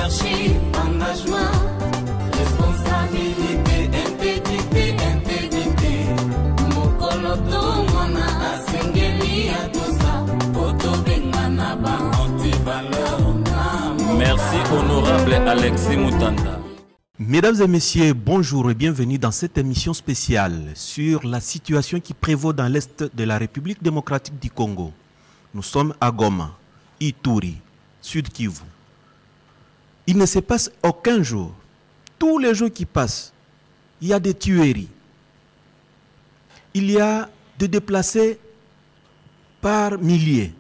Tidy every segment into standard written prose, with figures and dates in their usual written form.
leadership, engagement, responsabilité, intégrité, intégrité. Mokoloto mona asengeli atosa, otobengana ba anti-valeur. Merci honorable Alexis Moutanda. Mesdames et messieurs, bonjour et bienvenue dans cette émission spéciale sur la situation qui prévaut dans l'Est de la République démocratique du Congo. Nous sommes à Goma, Ituri, Sud Kivu. Il ne se passe aucun jour. Tous les jours qui passent, il y a des tueries. Il y a des déplacés par milliers.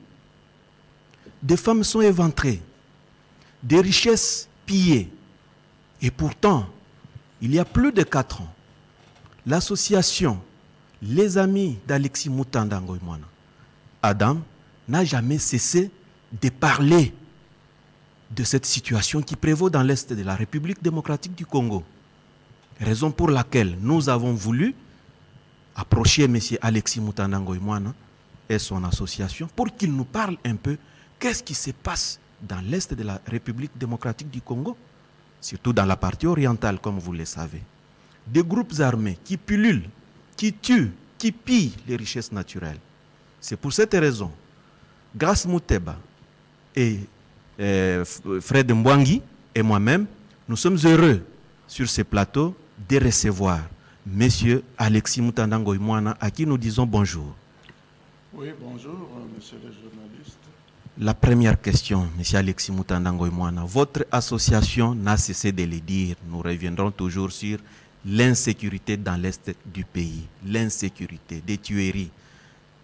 Des femmes sont éventrées. Des richesses pillées. Et pourtant, il y a plus de 4 ans, l'association Les Amis d'Alexis Moutanda Ngoïmwana, Adam, n'a jamais cessé de parler de cette situation qui prévaut dans l'Est de la République démocratique du Congo. Raison pour laquelle nous avons voulu approcher M. Alexis Moutanda Ngoïmwana et son association pour qu'il nous parle un peu qu'est-ce qui se passe dans l'Est de la République démocratique du Congo, surtout dans la partie orientale, comme vous le savez. Des groupes armés qui pullulent, qui tuent, qui pillent les richesses naturelles. C'est pour cette raison, Grace Mouteba et Fred Mbwangi et moi-même, nous sommes heureux sur ce plateau de recevoir M. Alexis Moutanda Ngoïmwana, à qui nous disons bonjour. Oui, bonjour, monsieur le journaliste. La première question, M. Alexis Moutanda Ngoïmwana, votre association n'a cessé de le dire. Nous reviendrons toujours sur l'insécurité dans l'Est du pays, l'insécurité, des tueries.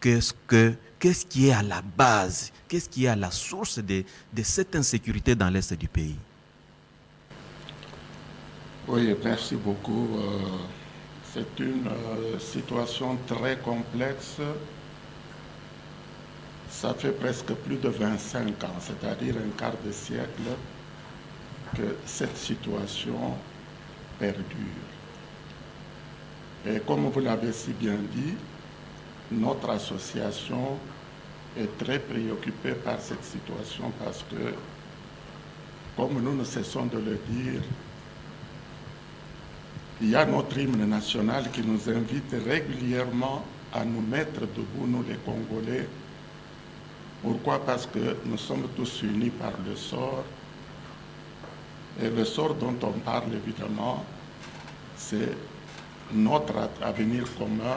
Qu'est-ce qui est à la base, qu'est-ce qui est à la source de cette insécurité dans l'Est du pays? Oui, merci beaucoup. C'est une situation très complexe. Ça fait presque plus de 25 ans, c'est-à-dire un quart de siècle, que cette situation perdure. Et comme vous l'avez si bien dit, notre association est très préoccupée par cette situation parce que, comme nous ne cessons de le dire, il y a notre hymne national qui nous invite régulièrement à nous mettre debout, nous les Congolais. Pourquoi? Parce que nous sommes tous unis par le sort. Et le sort dont on parle, évidemment, c'est notre avenir commun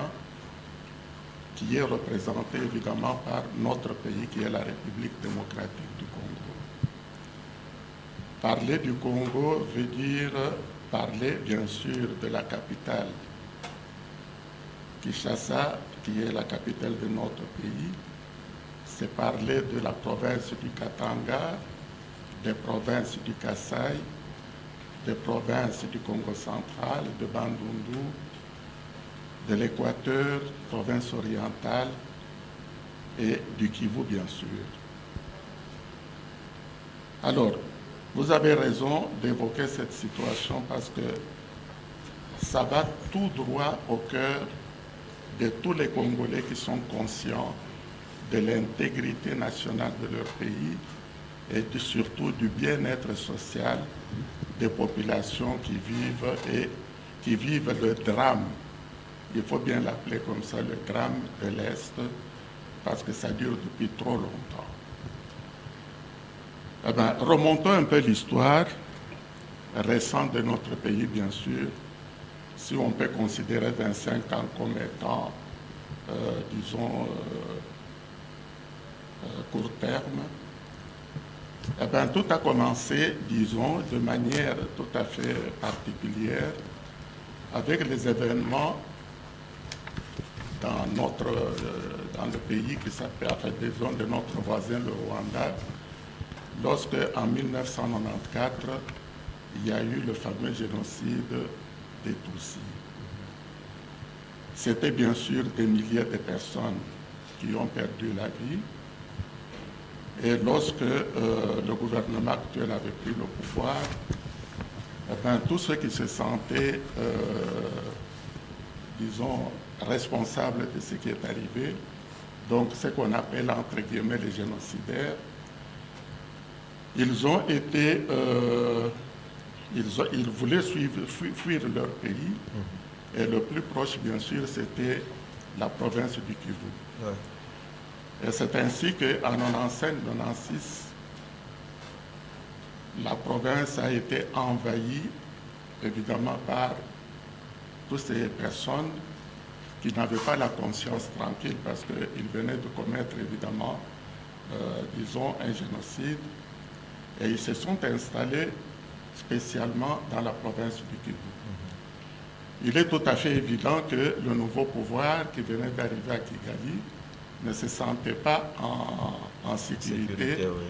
qui est représenté, évidemment, par notre pays, qui est la République démocratique du Congo. Parler du Congo veut dire parler, bien sûr, de la capitale, Kinshasa, qui est la capitale de notre pays. C'est parler de la province du Katanga, des provinces du Kasaï, des provinces du Congo central, de Bandundu, de l'Équateur, province orientale et du Kivu, bien sûr. Alors, vous avez raison d'évoquer cette situation parce que ça va tout droit au cœur de tous les Congolais qui sont conscients de l'intégrité nationale de leur pays et surtout du bien-être social des populations qui vivent le drame. Il faut bien l'appeler comme ça, le drame de l'Est, parce que ça dure depuis trop longtemps. Eh bien, remontons un peu l'histoire récente de notre pays, bien sûr, si on peut considérer 25 ans comme étant, disons, court terme. Eh bien, tout a commencé, disons, de manière tout à fait particulière avec les événements dans le pays qui s'appelle, enfin, disons, de notre voisin, le Rwanda, lorsque, en 1994, il y a eu le fameux génocide des Tutsis. C'était bien sûr des milliers de personnes qui ont perdu la vie. Et lorsque le gouvernement actuel avait pris le pouvoir, eh bien, tous ceux qui se sentaient, disons, responsables de ce qui est arrivé, donc ce qu'on appelle entre guillemets les génocidaires, Ils ont été, ils voulaient fuir leur pays, et le plus proche, bien sûr, c'était la province du Kivu. Ouais. Et c'est ainsi qu'en 1995-1996, la province a été envahie, évidemment, par toutes ces personnes qui n'avaient pas la conscience tranquille parce qu'ils venaient de commettre, évidemment, disons, un génocide. Et ils se sont installés spécialement dans la province du Kivu. Il est tout à fait évident que le nouveau pouvoir qui venait d'arriver à Kigali ne se sentait pas en sécurité, oui.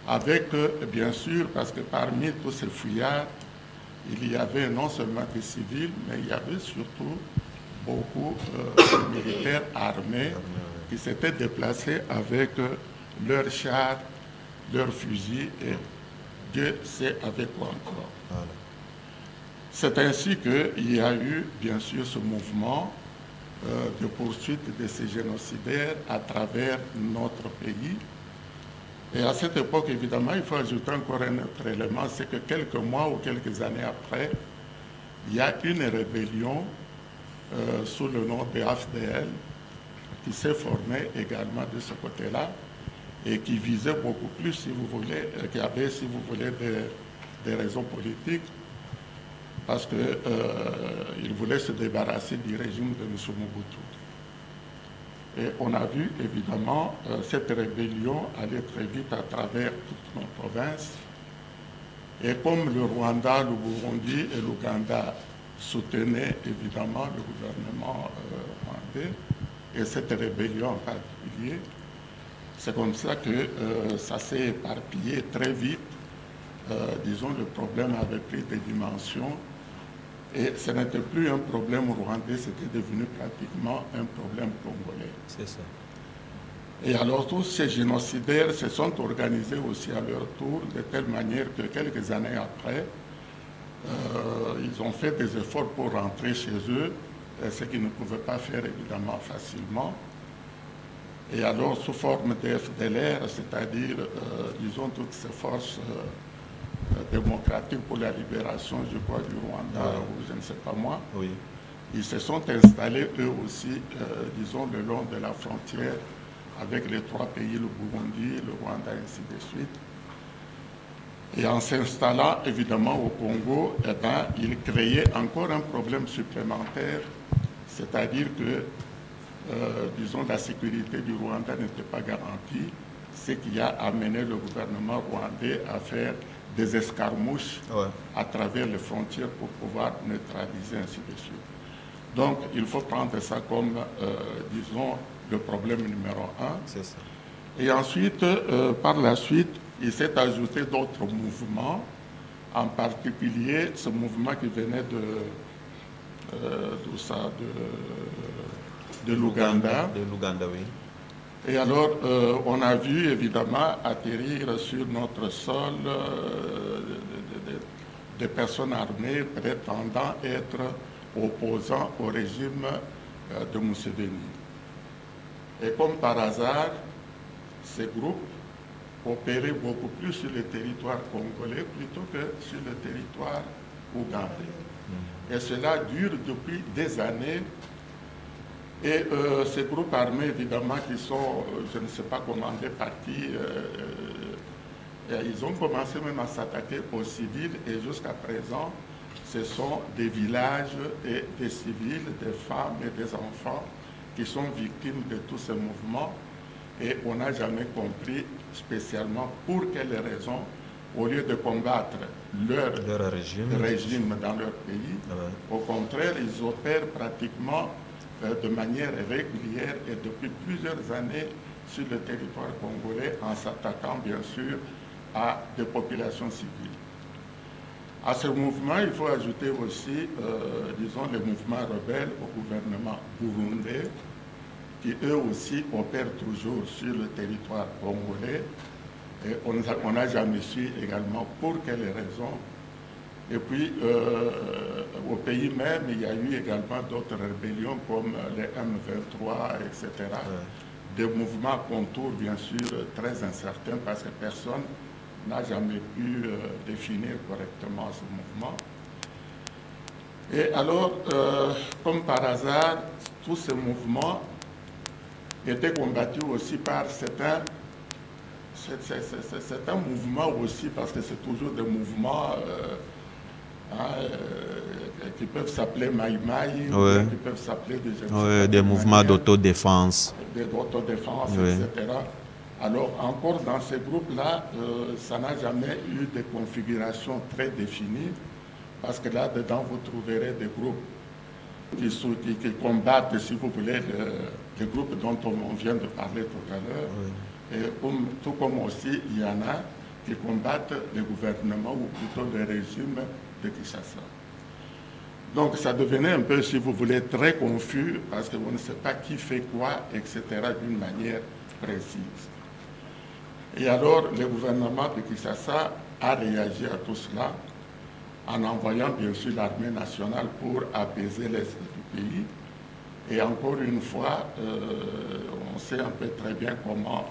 Avec, bien sûr, parce que parmi tous ces fuyards, il y avait non seulement des civils, mais il y avait surtout beaucoup de militaires armés qui s'étaient déplacés avec leurs chars, leurs fusils et Dieu sait avec quoi encore. Voilà. C'est ainsi qu'il y a eu, bien sûr, ce mouvement de poursuite de ces génocidaires à travers notre pays. Et à cette époque, évidemment, il faut ajouter encore un autre élément, c'est que quelques mois ou quelques années après, il y a une rébellion sous le nom de AFDL qui s'est formée également de ce côté-là et qui visait beaucoup plus, si vous voulez, qui avait, si vous voulez, des raisons politiques, parce qu'ils voulaient se débarrasser du régime de M. Mobutu. Et on a vu, évidemment, cette rébellion aller très vite à travers toutes nos provinces. Et comme le Rwanda, le Burundi et l'Ouganda soutenaient, évidemment, le gouvernement rwandais, et cette rébellion en particulier, c'est comme ça que ça s'est éparpillé très vite. Disons, le problème avait pris des dimensions. Et ce n'était plus un problème rwandais, c'était devenu pratiquement un problème congolais. C'est ça. Et alors tous ces génocidaires se sont organisés aussi à leur tour, de telle manière que quelques années après, ils ont fait des efforts pour rentrer chez eux, ce qu'ils ne pouvaient pas faire évidemment facilement. Et alors sous forme de FDLR, c'est-à-dire, disons, toutes ces forces démocratiques pour la libération, je crois, du Rwanda, ou je ne sais pas moi. Oui. Ils se sont installés eux aussi, disons, le long de la frontière avec les trois pays, le Burundi, le Rwanda, ainsi de suite. Et en s'installant évidemment au Congo, eh ben, ils créaient encore un problème supplémentaire, c'est-à-dire que, disons, la sécurité du Rwanda n'était pas garantie, ce qui a amené le gouvernement rwandais à faire des escarmouches à travers les frontières pour pouvoir neutraliser, ainsi de suite. Donc, il faut prendre ça comme, disons, le problème numéro un. C'est ça. Et ensuite, par la suite, il s'est ajouté d'autres mouvements, en particulier ce mouvement qui venait de l'Ouganda. De l'Ouganda, oui. Et alors, on a vu évidemment atterrir sur notre sol des personnes armées prétendant être opposants au régime de Museveni. Et comme par hasard, ces groupes opéraient beaucoup plus sur le territoire congolais plutôt que sur le territoire ougandais. Et cela dure depuis des années. Et ces groupes armés, évidemment, qui sont, je ne sais pas commandés par qui, ils ont commencé même à s'attaquer aux civils et jusqu'à présent, ce sont des villages et des civils, des femmes et des enfants qui sont victimes de tous ces mouvements et on n'a jamais compris spécialement pour quelles raisons, au lieu de combattre leur régime dans leur pays, au contraire, ils opèrent pratiquement de manière régulière et depuis plusieurs années sur le territoire congolais en s'attaquant bien sûr à des populations civiles. À ce mouvement, il faut ajouter aussi, disons, les mouvements rebelles au gouvernement burundais qui eux aussi opèrent toujours sur le territoire congolais et on n'a jamais su également pour quelles raisons. Et puis, au pays même, il y a eu également d'autres rébellions comme les M23, etc. Des mouvements contours, bien sûr, très incertains parce que personne n'a jamais pu définir correctement ce mouvement. Et alors, comme par hasard, tous ces mouvements étaient combattus aussi par certains mouvements aussi, parce que c'est toujours des mouvements qui peuvent s'appeler Maïmaï, ouais. qui peuvent s'appeler des mouvements d'autodéfense. D'autodéfense, ouais. etc. Alors, encore dans ces groupes-là, ça n'a jamais eu de configuration très définie, parce que là-dedans, vous trouverez des groupes qui combattent, si vous voulez, les groupes dont on vient de parler tout à l'heure. Oui. Et tout comme aussi, il y en a qui combattent le gouvernement ou plutôt le régime de Kinshasa. Donc ça devenait un peu, si vous voulez, très confus parce qu'on ne sait pas qui fait quoi, etc., d'une manière précise. Et alors, le gouvernement de Kinshasa a réagi à tout cela en envoyant bien sûr l'armée nationale pour apaiser l'est du pays. Et encore une fois, on sait un peu très bien comment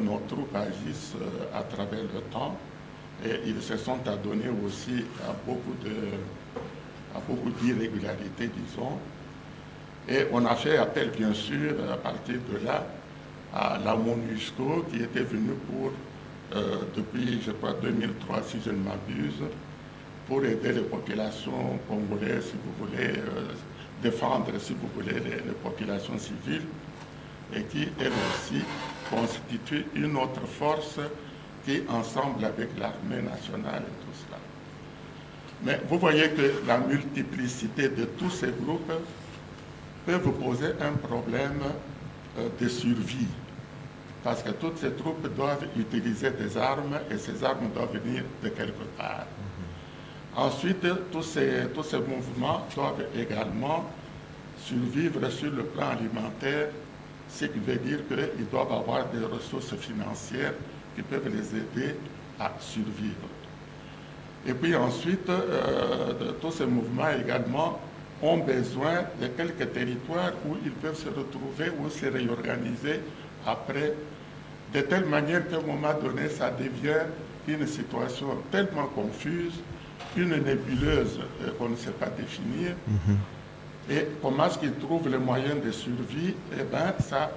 nos troupes agissent à travers le temps. Et ils se sont adonnés aussi à beaucoup d'irrégularités, disons. Et on a fait appel, bien sûr, à partir de là, à la MONUSCO qui était venue pour, depuis, je crois, 2003, si je ne m'abuse, pour aider les populations congolaises, si vous voulez, défendre, si vous voulez, les populations civiles, et qui, elle aussi, constitue une autre force qui, ensemble avec l'armée nationale et tout cela. Mais vous voyez que la multiplicité de tous ces groupes peut vous poser un problème de survie, parce que toutes ces troupes doivent utiliser des armes, et ces armes doivent venir de quelque part. Ensuite, tous ces mouvements doivent également survivre sur le plan alimentaire, ce qui veut dire qu'ils doivent avoir des ressources financières qui peuvent les aider à survivre. Et puis ensuite, tous ces mouvements également ont besoin de quelques territoires où ils peuvent se retrouver ou se réorganiser après, de telle manière qu'à un moment donné, ça devient une situation tellement confuse, une nébuleuse qu'on ne sait pas définir. Et comment est-ce qu'ils trouvent les moyens de survie? Eh bien, ça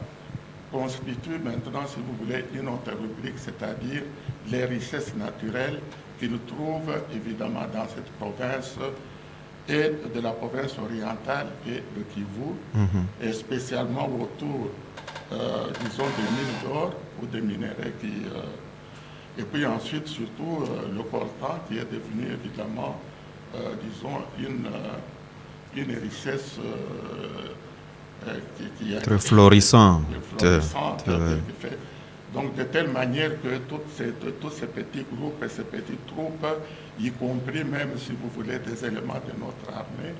constitue maintenant, si vous voulez, une autre rubrique, c'est-à-dire les richesses naturelles qu'ils trouvent évidemment dans cette province et de la province orientale et de Kivu, et spécialement autour, disons, des mines d'or ou des minerais qui... et puis ensuite, surtout, le coltan qui est devenu évidemment, disons, une richesse qui est très florissante. Donc, de telle manière que tous ces petits groupes et ces petites troupes, y compris même, si vous voulez, des éléments de notre armée,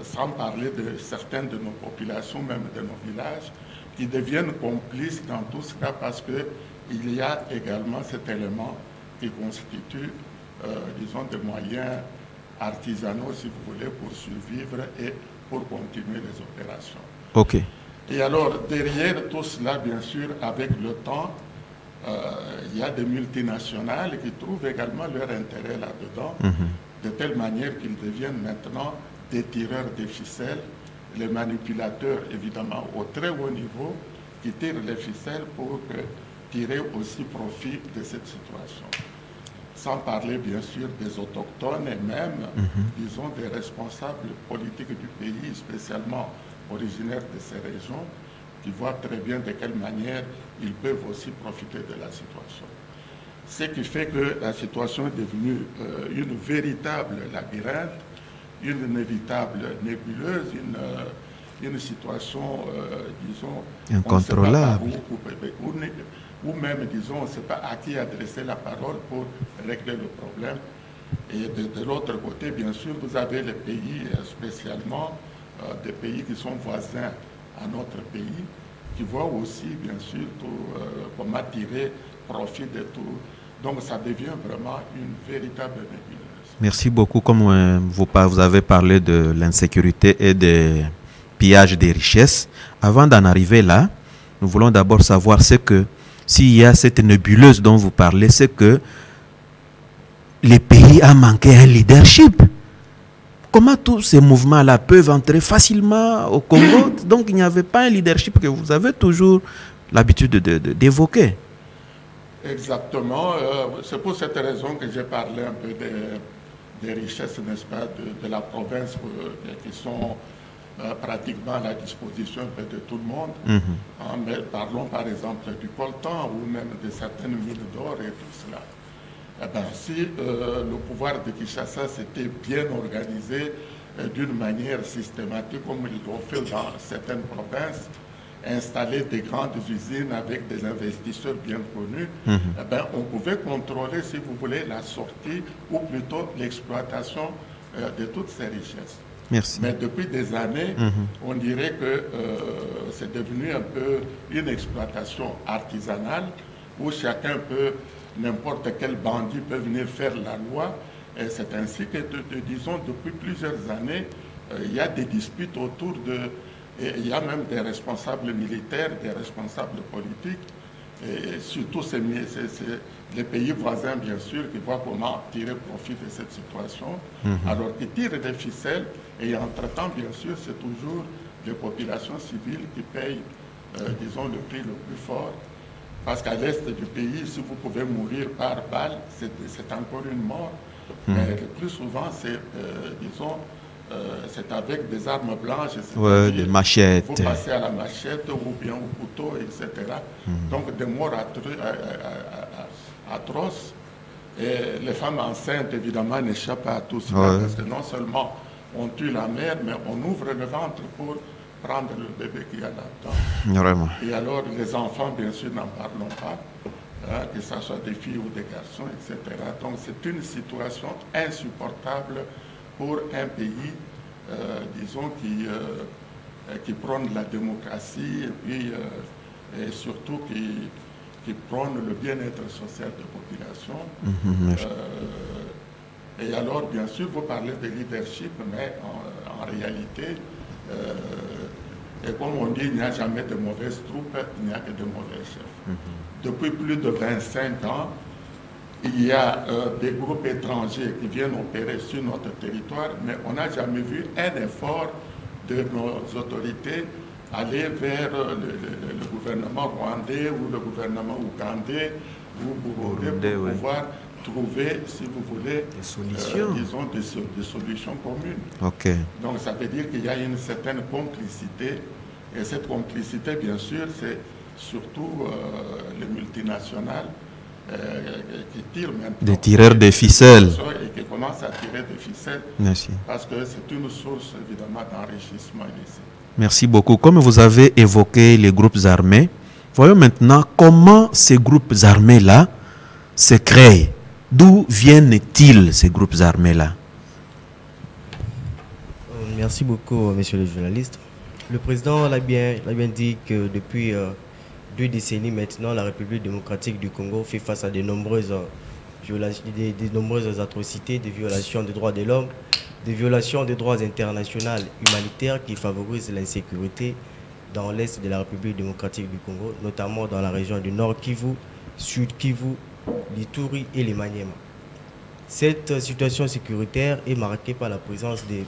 sans parler de certaines de nos populations, même de nos villages, qui deviennent complices dans tout cela parce qu'il y a également cet élément qui constitue, disons, des moyens artisanaux, si vous voulez, pour survivre et pour continuer les opérations. Ok. Et alors, derrière tout cela, bien sûr, avec le temps, il y a des multinationales qui trouvent également leur intérêt là-dedans, de telle manière qu'ils deviennent maintenant des tireurs de ficelles, les manipulateurs, évidemment, au très haut niveau, qui tirent les ficelles pour tirer aussi profit de cette situation. Sans parler, bien sûr, des autochtones et même, disons, des responsables politiques du pays, spécialement originaires de ces régions, qui voient très bien de quelle manière ils peuvent aussi profiter de la situation. Ce qui fait que la situation est devenue une véritable labyrinthe, une inévitable nébuleuse, une situation, disons, incontrôlable. Ou même, disons, on ne sait pas à qui adresser la parole pour régler le problème. Et de l'autre côté, bien sûr, vous avez les pays, spécialement des pays qui sont voisins à notre pays, qui voient aussi, bien sûr, comment tirer profit de tout. Donc, ça devient vraiment une véritable nébuleuse. Merci beaucoup. Comme vous avez parlé de l'insécurité et des pillages des richesses, avant d'en arriver là, nous voulons d'abord savoir ce que s'il y a cette nébuleuse dont vous parlez, c'est que les pays ont manqué un leadership. Comment tous ces mouvements-là peuvent entrer facilement au Congo? Donc il n'y avait pas un leadership que vous avez toujours l'habitude d'évoquer. Exactement. C'est pour cette raison que j'ai parlé un peu des richesses, n'est-ce pas, de la province qui sont pratiquement à la disposition de tout le monde. Mais parlons par exemple du coltan ou même de certaines mines d'or et tout cela. Eh bien, si le pouvoir de Kinshasa s'était bien organisé d'une manière systématique, comme ils l'ont fait dans certaines provinces, installer des grandes usines avec des investisseurs bien connus, eh bien, on pouvait contrôler, si vous voulez, la sortie ou plutôt l'exploitation de toutes ces richesses. Merci. Mais depuis des années, on dirait que c'est devenu un peu une exploitation artisanale où chacun peut, n'importe quel bandit peut venir faire la loi. Et c'est ainsi que, disons, depuis plusieurs années, il y a des disputes autour de... Et il y a même des responsables militaires, des responsables politiques, et surtout les pays voisins, bien sûr, qui voient comment tirer profit de cette situation, alors qu'ils tirent des ficelles, et entre-temps, bien sûr, c'est toujours les populations civiles qui payent, disons, le prix le plus fort. Parce qu'à l'est du pays, si vous pouvez mourir par balle, c'est encore une mort. Mais le plus souvent, c'est, disons, c'est avec des armes blanches, des machettes. Vous passez à la machette ou bien au couteau, etc. Donc des morts atroces. Et les femmes enceintes, évidemment, n'échappent pas à tout cela. Parce que non seulement on tue la mère, mais on ouvre le ventre pour prendre le bébé qui est là-dedans. Vraiment. Et alors les enfants, bien sûr, n'en parlons pas. Que ce soit des filles ou des garçons, etc. Donc c'est une situation insupportable pour un pays, disons, qui prône la démocratie et puis et surtout qui prône le bien-être social des populations. Et alors, bien sûr, vous parlez de leadership, mais en réalité, et comme on dit, il n'y a jamais de mauvaises troupes, il n'y a que de mauvais chefs. Depuis plus de 25 ans, il y a des groupes étrangers qui viennent opérer sur notre territoire, mais on n'a jamais vu un effort de nos autorités aller vers le gouvernement rwandais ou le gouvernement ougandais ou burundais pour pouvoir trouver, si vous voulez, des solutions, disons, des solutions communes. Donc ça veut dire qu'il y a une certaine complicité, et cette complicité, bien sûr, c'est surtout les multinationales qui tirent maintenant des tireurs de ficelles et qui commencent à tirer des ficelles. Merci. Parce que c'est une source évidemment d'enrichissement ici. Merci beaucoup. Comme vous avez évoqué les groupes armés, voyons maintenant comment ces groupes armés-là se créent. D'où viennent-ils ces groupes armés-là? Merci beaucoup, monsieur le journaliste. Le président l'a bien dit que depuis 2 décennies maintenant, la République démocratique du Congo fait face à de nombreuses atrocités, des violations des droits de l'homme, des violations des droits internationaux humanitaires qui favorisent l'insécurité dans l'est de la République démocratique du Congo, notamment dans la région du Nord Kivu, Sud Kivu, l'Ituri et les Maniema. Cette situation sécuritaire est marquée par la présence de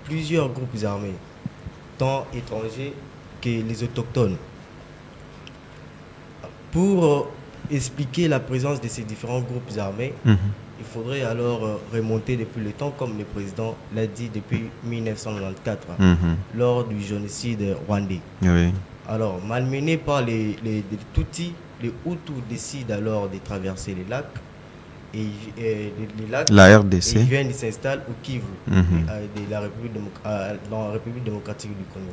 plusieurs groupes armés, tant étrangers que les autochtones. Pour expliquer la présence de ces différents groupes armés, il faudrait alors remonter depuis le temps, comme le président l'a dit, depuis 1994, lors du génocide rwandais. Alors, malmenés par les Tutsis, les Hutus décident alors de traverser les lacs, la RDC, et ils viennent s'installer au Kivu, dans la République démocratique du Congo.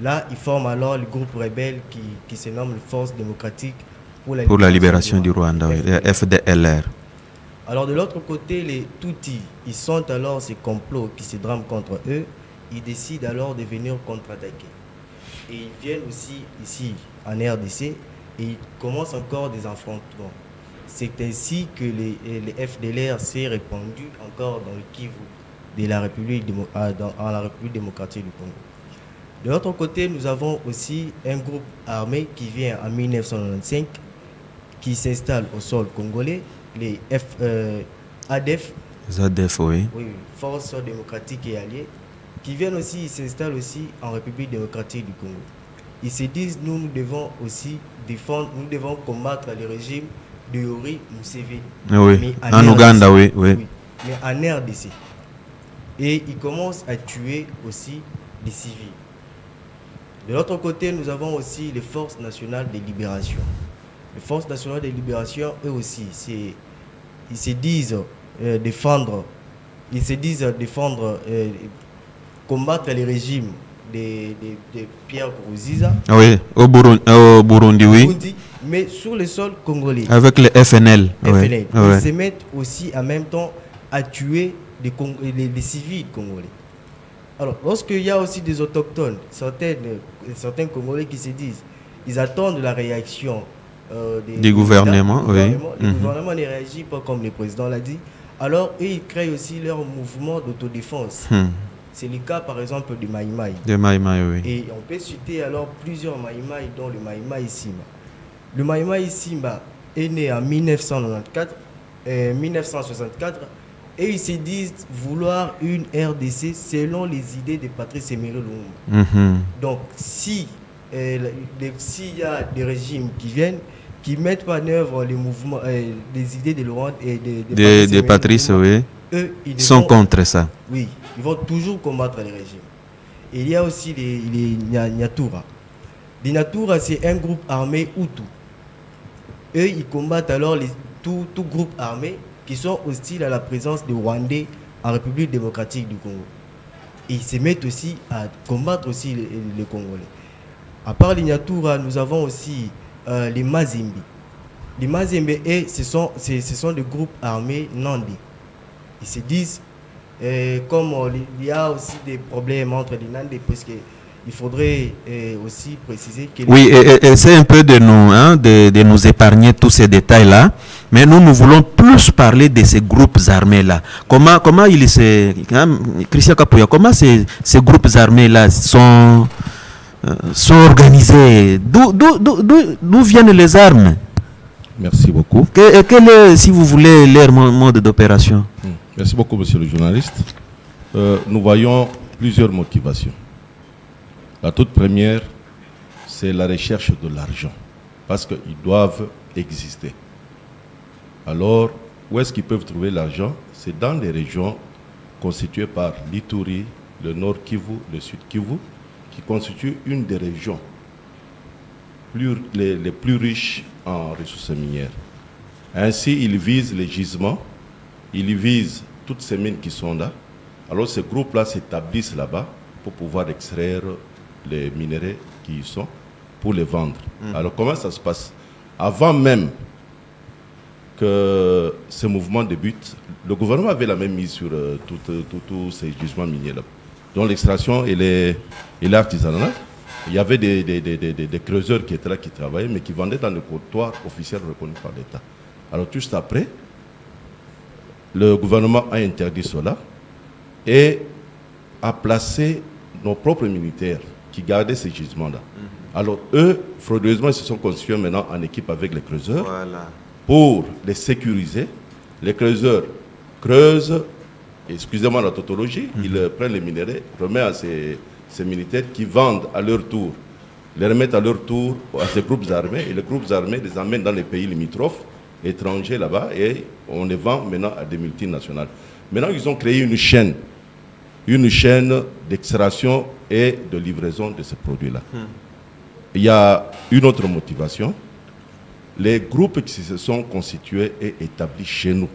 Là, ils forment alors le groupe rebelle qui se nomme Force démocratique pour la libération du Rwanda, FDLR. Alors de l'autre côté, les Tutsis, ils sentent alors ces complots qui se drament contre eux, ils décident alors de venir contre-attaquer. Et ils viennent aussi ici en RDC et ils commencent encore des affrontements. C'est ainsi que les FDLR s'est répandu encore dans le Kivu de la République démocratique du Congo. De l'autre côté, nous avons aussi un groupe armé qui vient en 1995 qui s'installent au sol congolais, les ADF, ZADF, oui. oui, Forces démocratiques et alliées, qui viennent aussi, ils s'installent aussi en République démocratique du Congo. Ils se disent, nous devons aussi défendre, nous devons combattre le régime de Yoweri Museveni. Oui, en Ouganda, oui, oui. Mais en RDC. Et ils commencent à tuer aussi des civils. De l'autre côté, nous avons aussi les forces nationales de libération. Les forces nationales de libération, eux aussi, ils se disent défendre, combattre les régimes de Pierre Nkurunziza. Oui, au Burundi, oui. Mais sur le sol congolais. Avec le FNL. FNL. Ils se mettent aussi en même temps à tuer les civils congolais. Alors, lorsqu'il y a aussi des autochtones, certains Congolais qui se disent, ils attendent la réaction du gouvernement. Oui. Le gouvernement ne réagit pas comme le président l'a dit. Alors, eux, ils créent aussi leur mouvement d'autodéfense. C'est le cas, par exemple, du Maïmaï. De Maïmaï, oui. Et on peut citer alors plusieurs Maïmaï, dont le Maïmaï Simba. Le Maïmaï Simba est né en 1964 et ils se disent vouloir une RDC selon les idées de Patrice Emery Lumumba. Donc, s'il y a des régimes qui viennent, qui mettent en œuvre les mouvements, les idées de Laurent et de Patrice, oui, eux, ils sont contre ça. Oui, ils vont toujours combattre les régimes. Et il y a aussi les Nyatura. Les Nyatura, c'est un groupe armé Hutu. Eux, ils combattent alors tout groupe armé qui sont hostiles à la présence des Rwandais en République démocratique du Congo. Et ils se mettent aussi à combattre aussi les Congolais. À part les Nyatura, nous avons aussi les Mazembe. Les Mazembe, ce sont des groupes armés nandis. Ils se disent, comme il y a aussi des problèmes entre les Nandais, parce qu'il faudrait aussi préciser que... Oui, c'est un peu de nous épargner tous ces détails-là, mais nous voulons plus parler de ces groupes armés-là. Comment Christian Kapouya, comment ces groupes armés-là sont organisés? D'où viennent les armes? Merci beaucoup. Quel est, si vous voulez, leur mode d'opération? Merci beaucoup, monsieur le journaliste. Nous voyons plusieurs motivations. La toute première, c'est la recherche de l'argent, parce qu'ils doivent exister. Alors, où est-ce qu'ils peuvent trouver l'argent? C'est dans les régions constituées par l'Ituri, le Nord Kivu, le Sud Kivu, qui constituent une des régions les plus riches en ressources minières. Ainsi, ils visent les gisements, ils visent toutes ces mines qui sont là. Alors, ces groupes-là s'établissent là-bas pour pouvoir extraire les minéraux qui y sont pour les vendre. Alors, comment ça se passe? Avant même que ce mouvement débute, le gouvernement avait la même mise sur tous ces gisements miniers-là, dont l'extraction et l'artisanat. Il y avait des creuseurs qui étaient là, qui travaillaient, mais qui vendaient dans le comptoir officiel reconnu par l'État. Alors, juste après, le gouvernement a interdit cela et a placé nos propres militaires qui gardaient ces gisements-là. Alors, eux, frauduleusement, ils se sont constitués maintenant en équipe avec les creuseurs pour les sécuriser. Les creuseurs creusent, excusez-moi la tautologie, ils prennent les minéraux, remettent à ces militaires qui vendent à leur tour, les remettent à leur tour à ces groupes armés, et les groupes armés les emmènent dans les pays limitrophes, étrangers là-bas, et on les vend maintenant à des multinationales. Maintenant, ils ont créé une chaîne d'extraction et de livraison de ces produits-là. Il y a une autre motivation. Les groupes qui se sont constitués et établis chez nous.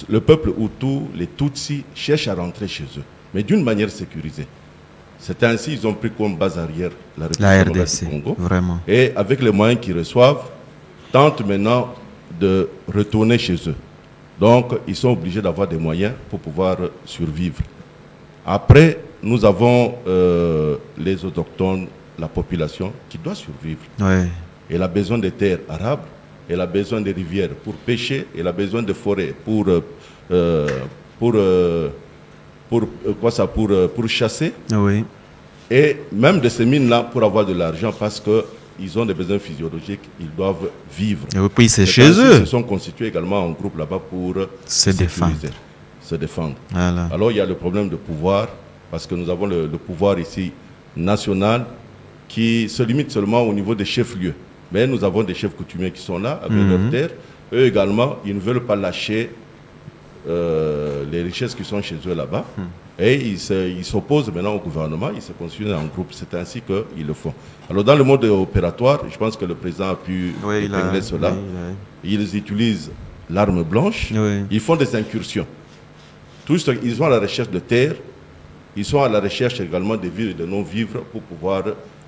Le peuple Hutu, les Tutsis, cherchent à rentrer chez eux, mais d'une manière sécurisée. C'est ainsi qu'ils ont pris comme base arrière la RDC, du Congo. Vraiment. Et avec les moyens qu'ils reçoivent, tentent maintenant de retourner chez eux. Donc, ils sont obligés d'avoir des moyens pour pouvoir survivre. Après, nous avons les autochtones, la population qui doit survivre. Ouais. Elle a besoin de terres arables, elle a besoin de rivières pour pêcher, elle a besoin de forêts pour chasser. Oui. Et même de ces mines-là pour avoir de l'argent, parce que ils ont des besoins physiologiques, ils doivent vivre. Et puis c'est chez Ils eux. se sont constitués également en groupe là-bas pour Se défendre. Se défendre. Voilà. Alors il y a le problème de pouvoir, parce que nous avons le pouvoir ici national qui se limite seulement au niveau des chefs-lieux. Mais nous avons des chefs coutumiers qui sont là, avec leurs terres. Eux également, ils ne veulent pas lâcher les richesses qui sont chez eux là-bas. Et ils s'opposent maintenant au gouvernement, ils se constituent en groupe. C'est ainsi qu'ils le font. Alors dans le mode opératoire, je pense que le président a pu épingler cela. Ils utilisent l'arme blanche, ils font des incursions. Tous, ils sont à la recherche de terre, ils sont à la recherche également de vivre et de non-vivre pour pouvoir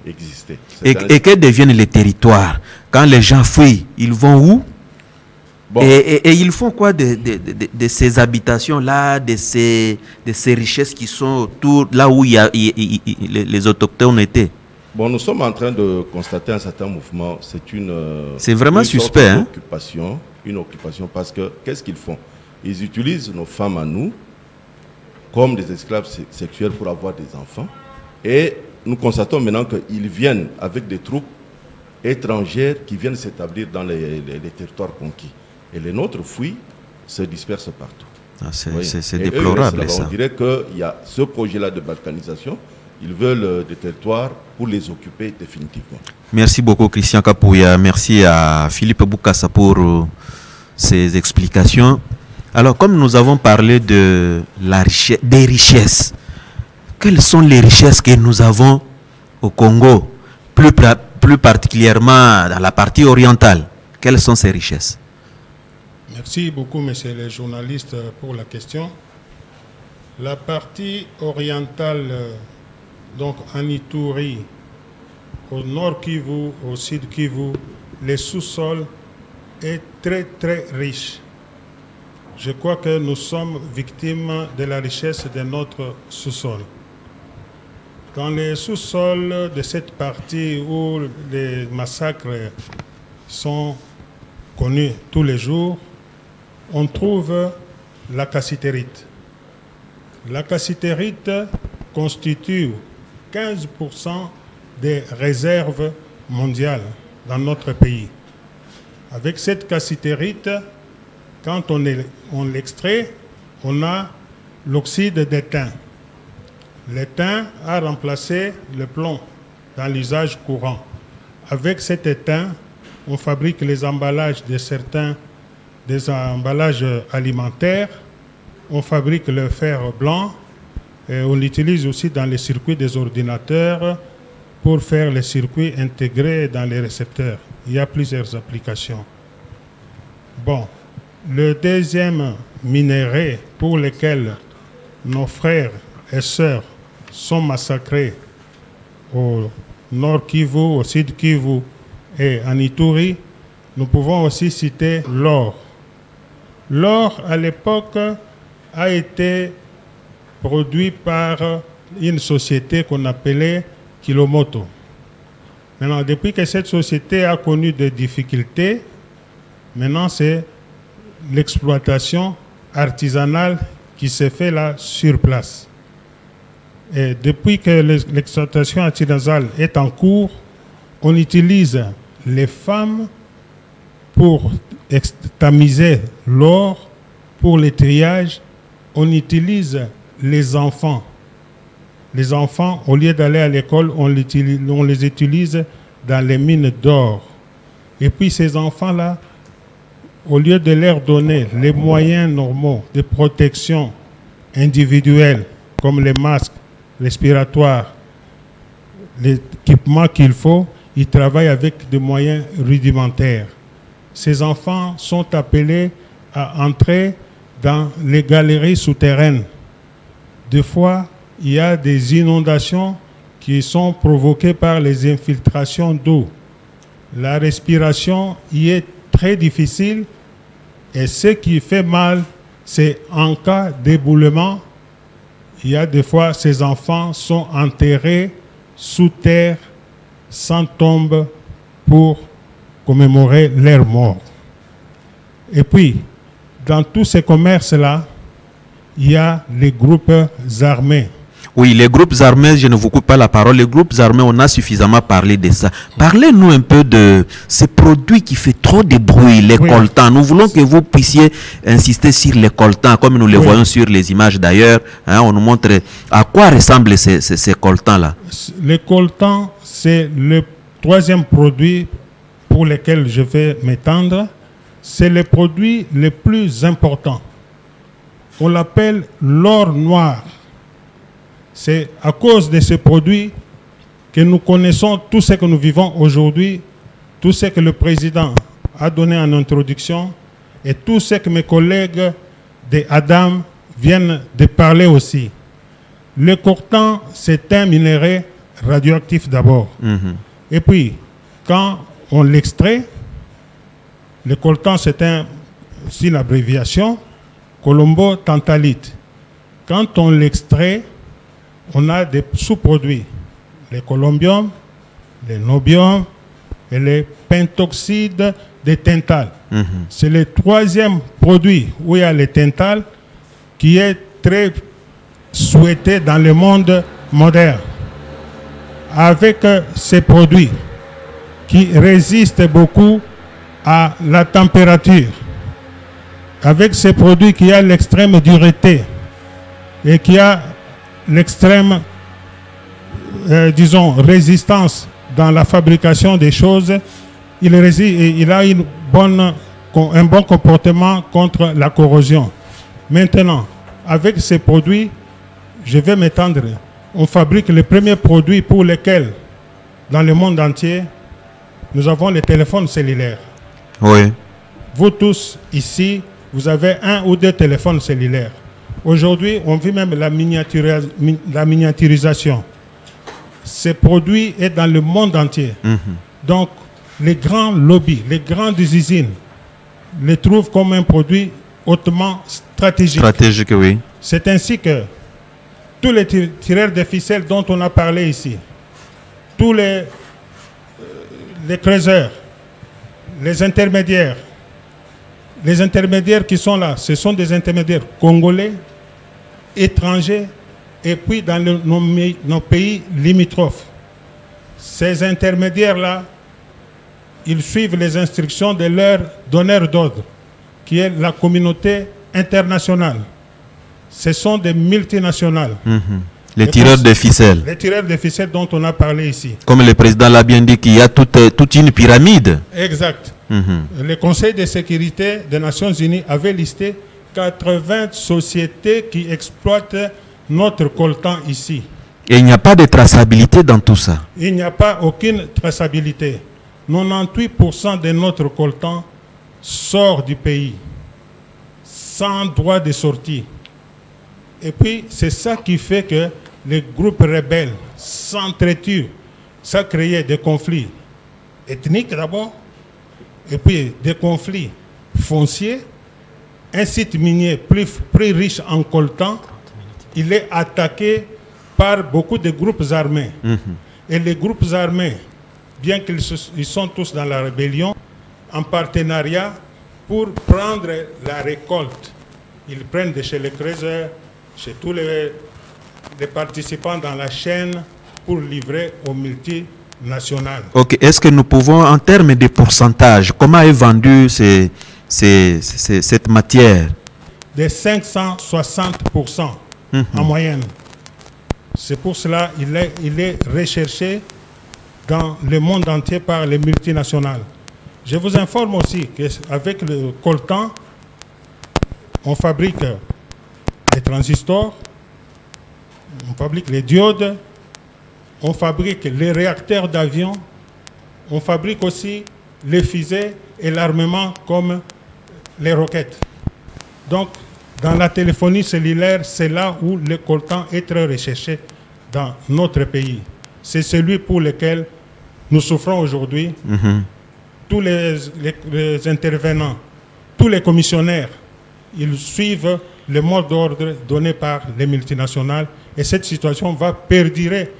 exister. Et que deviennent les territoires? Quand les gens fuient, ils vont où? Bon. Et ils font quoi de ces habitations-là, de ces richesses qui sont autour, là où les autochtones étaient? Bon, nous sommes en train de constater un certain mouvement. C'est vraiment suspect. Une occupation, parce que qu'est-ce qu'ils font? Ils utilisent nos femmes à nous comme des esclaves sexuels pour avoir des enfants. Et nous constatons maintenant qu'ils viennent avec des troupes étrangères qui viennent s'établir dans les territoires conquis. Et les nôtres fuient, se dispersent partout. C'est déplorable, ça. On dirait qu'il y a ce projet-là de balkanisation. Ils veulent des territoires pour les occuper définitivement. Merci beaucoup, Christian Kapouya. Merci à Philippe Boukassa pour ces explications. Alors, comme nous avons parlé de des richesses, quelles sont les richesses que nous avons au Congo, plus particulièrement dans la partie orientale? Quelles sont ces richesses? Merci beaucoup, messieurs les journalistes, pour la question. La partie orientale, donc en Ituri, au nord Kivu, au sud Kivu, les sous-sols est très très riche. Je crois que nous sommes victimes de la richesse de notre sous-sol. Dans les sous-sols de cette partie où les massacres sont connus tous les jours, on trouve la cassitérite. La cassitérite constitue 15% des réserves mondiales dans notre pays. Avec cette cassitérite, quand on l'extrait, on a l'oxyde d'étain. L'étain a remplacé le plomb dans l'usage courant. Avec cet étain, on fabrique les emballages des emballages alimentaires, on fabrique le fer blanc, et on l'utilise aussi dans les circuits des ordinateurs pour faire les circuits intégrés dans les récepteurs. Il y a plusieurs applications. Bon, le deuxième minerai pour lequel nos frères et sœurs sont massacrés au nord Kivu, au sud Kivu et en Ituri, nous pouvons aussi citer l'or. L'or, à l'époque, a été produit par une société qu'on appelait Kilomoto. Maintenant, depuis que cette société a connu des difficultés, maintenant c'est l'exploitation artisanale qui se fait là sur place. Et depuis que l'exploitation artisanale est en cours, on utilise les femmes pour tamiser l'or, pour le triage. On utilise les enfants. Les enfants, au lieu d'aller à l'école, on les utilise dans les mines d'or. Et puis ces enfants-là, au lieu de leur donner les moyens normaux de protection individuelle, comme les masques respiratoires, l'équipement qu'il faut, ils travaillent avec des moyens rudimentaires. Ces enfants sont appelés à entrer dans les galeries souterraines. Des fois, il y a des inondations qui sont provoquées par les infiltrations d'eau. La respiration y est très difficile et ce qui fait mal, c'est en cas d'éboulement, il y a des fois ces enfants sont enterrés sous terre sans tombe pour commémorer leur mort. Et puis, dans tous ces commerces-là, il y a les groupes armés. Oui, les groupes armés, je ne vous coupe pas la parole, les groupes armés, on a suffisamment parlé de ça. Parlez-nous un peu de ces produits qui font trop de bruit, les coltans. Nous voulons que vous puissiez insister sur les coltans, comme nous les voyons sur les images d'ailleurs. Hein, on nous montre à quoi ressemblent ces coltans-là. Les coltans, c'est le troisième produit pour lequel je vais m'étendre. C'est le produit le plus important. On l'appelle l'or noir. C'est à cause de ce produit que nous connaissons tout ce que nous vivons aujourd'hui, tout ce que le président a donné en introduction et tout ce que mes collègues de Adam viennent de parler aussi. Le coltan, c'est un minerai radioactif d'abord. Et puis, quand on l'extrait, le coltan, c'est aussi l'abréviation, colombo-tantalite. Quand on l'extrait, on a des sous-produits, les colombium, les nobium et les pentoxydes de tantale. C'est le troisième produit où il y a le tantale qui est très souhaité dans le monde moderne. Avec ces produits qui résistent beaucoup à la température, avec ces produits qui a l'extrême dureté et qui a l'extrême, disons, résistance dans la fabrication des choses, il a un bon comportement contre la corrosion. Maintenant, avec ces produits, je vais m'étendre. On fabrique les premiers produits pour lesquels, dans le monde entier, nous avons les téléphones cellulaires. Oui. Vous tous, ici, vous avez 1 ou 2 téléphones cellulaires. Aujourd'hui, on vit même la miniaturisation. Ces produits sont dans le monde entier. Donc, les grands lobbies, les grandes usines les trouvent comme un produit hautement stratégique. Stratégique, oui. C'est ainsi que tous les tireurs de ficelles dont on a parlé ici, tous les creuseurs, les intermédiaires qui sont là, ce sont des intermédiaires congolais, étrangers, et puis dans nos pays limitrophes. Ces intermédiaires-là, ils suivent les instructions de leur donneur d'ordre, qui est la communauté internationale. Ce sont des multinationales. Les tireurs de ficelles. Les tireurs de ficelles dont on a parlé ici. Comme le président l'a bien dit, qu'il y a toute une pyramide. Exact. Le Conseil de sécurité des Nations Unies avait listé 80 sociétés qui exploitent notre coltan ici. Et il n'y a pas de traçabilité dans tout ça. Il n'y a pas aucune traçabilité. 98% de notre coltan sort du pays sans droit de sortie. Et puis, c'est ça qui fait que les groupes rebelles s'entretuent. Ça crée des conflits ethniques d'abord, et puis des conflits fonciers. Un site minier plus riche en coltan, il est attaqué par beaucoup de groupes armés. Et les groupes armés, bien qu'ils sont tous dans la rébellion, en partenariat pour prendre la récolte. Ils prennent de chez les creuseurs, chez tous les participants dans la chaîne pour livrer aux multinationales. Ok, est-ce que nous pouvons, en termes de pourcentage, comment est vendue cette matière? De 560% en moyenne. C'est pour cela qu'il est recherché dans le monde entier par les multinationales. Je vous informe aussi qu'avec le coltan, on fabrique les transistors, on fabrique les diodes, on fabrique les réacteurs d'avion, on fabrique aussi les fusées et l'armement comme les roquettes. Donc, dans la téléphonie cellulaire, c'est là où le coltan est très recherché dans notre pays. C'est celui pour lequel nous souffrons aujourd'hui. Tous les intervenants, tous les commissionnaires, ils suivent le mot d'ordre donné par les multinationales et cette situation va perdurer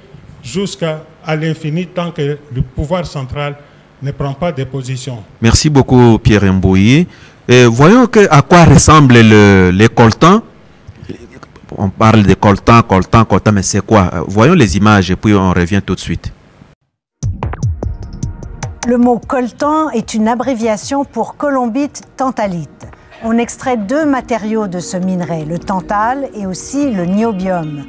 jusqu'à l'infini tant que le pouvoir central ne prend pas de position. Merci beaucoup Pierre Mbouyi. Voyons à quoi ressemblent les coltans. On parle de coltan, mais c'est quoi? Voyons les images et puis on revient tout de suite. Le mot coltan est une abréviation pour colombite tantalite. On extrait deux matériaux de ce minerai, le tantal et aussi le niobium.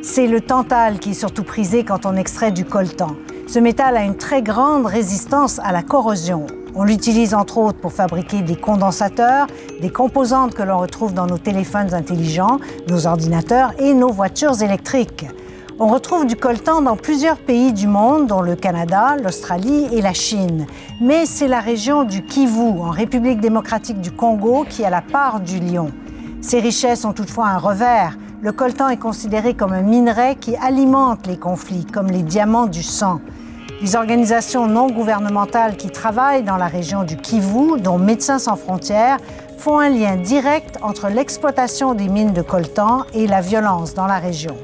C'est le tantal qui est surtout prisé quand on extrait du coltan. Ce métal a une très grande résistance à la corrosion. On l'utilise entre autres pour fabriquer des condensateurs, des composantes que l'on retrouve dans nos téléphones intelligents, nos ordinateurs et nos voitures électriques. On retrouve du coltan dans plusieurs pays du monde, dont le Canada, l'Australie et la Chine. Mais c'est la région du Kivu, en République démocratique du Congo, qui a la part du lion. Ces richesses ont toutefois un revers. Le coltan est considéré comme un minerai qui alimente les conflits, comme les diamants du sang. Les organisations non gouvernementales qui travaillent dans la région du Kivu, dont Médecins sans frontières, font un lien direct entre l'exploitation des mines de coltan et la violence dans la région.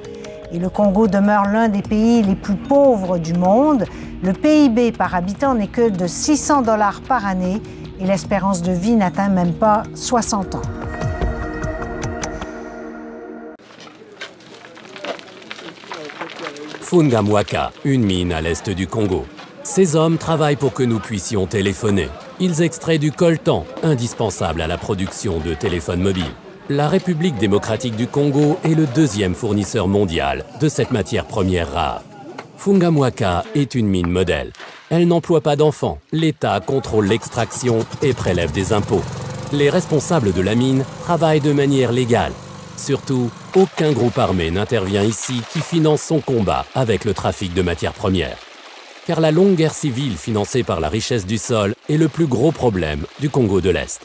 Et le Congo demeure l'un des pays les plus pauvres du monde. Le PIB par habitant n'est que de 600 $ par année et l'espérance de vie n'atteint même pas 60 ans. Fungamwaka, une mine à l'est du Congo. Ces hommes travaillent pour que nous puissions téléphoner. Ils extraient du coltan, indispensable à la production de téléphones mobiles. La République démocratique du Congo est le deuxième fournisseur mondial de cette matière première rare. Fungamwaka est une mine modèle. Elle n'emploie pas d'enfants. L'État contrôle l'extraction et prélève des impôts. Les responsables de la mine travaillent de manière légale. Surtout, aucun groupe armé n'intervient ici qui finance son combat avec le trafic de matières premières. Car la longue guerre civile financée par la richesse du sol est le plus gros problème du Congo de l'Est.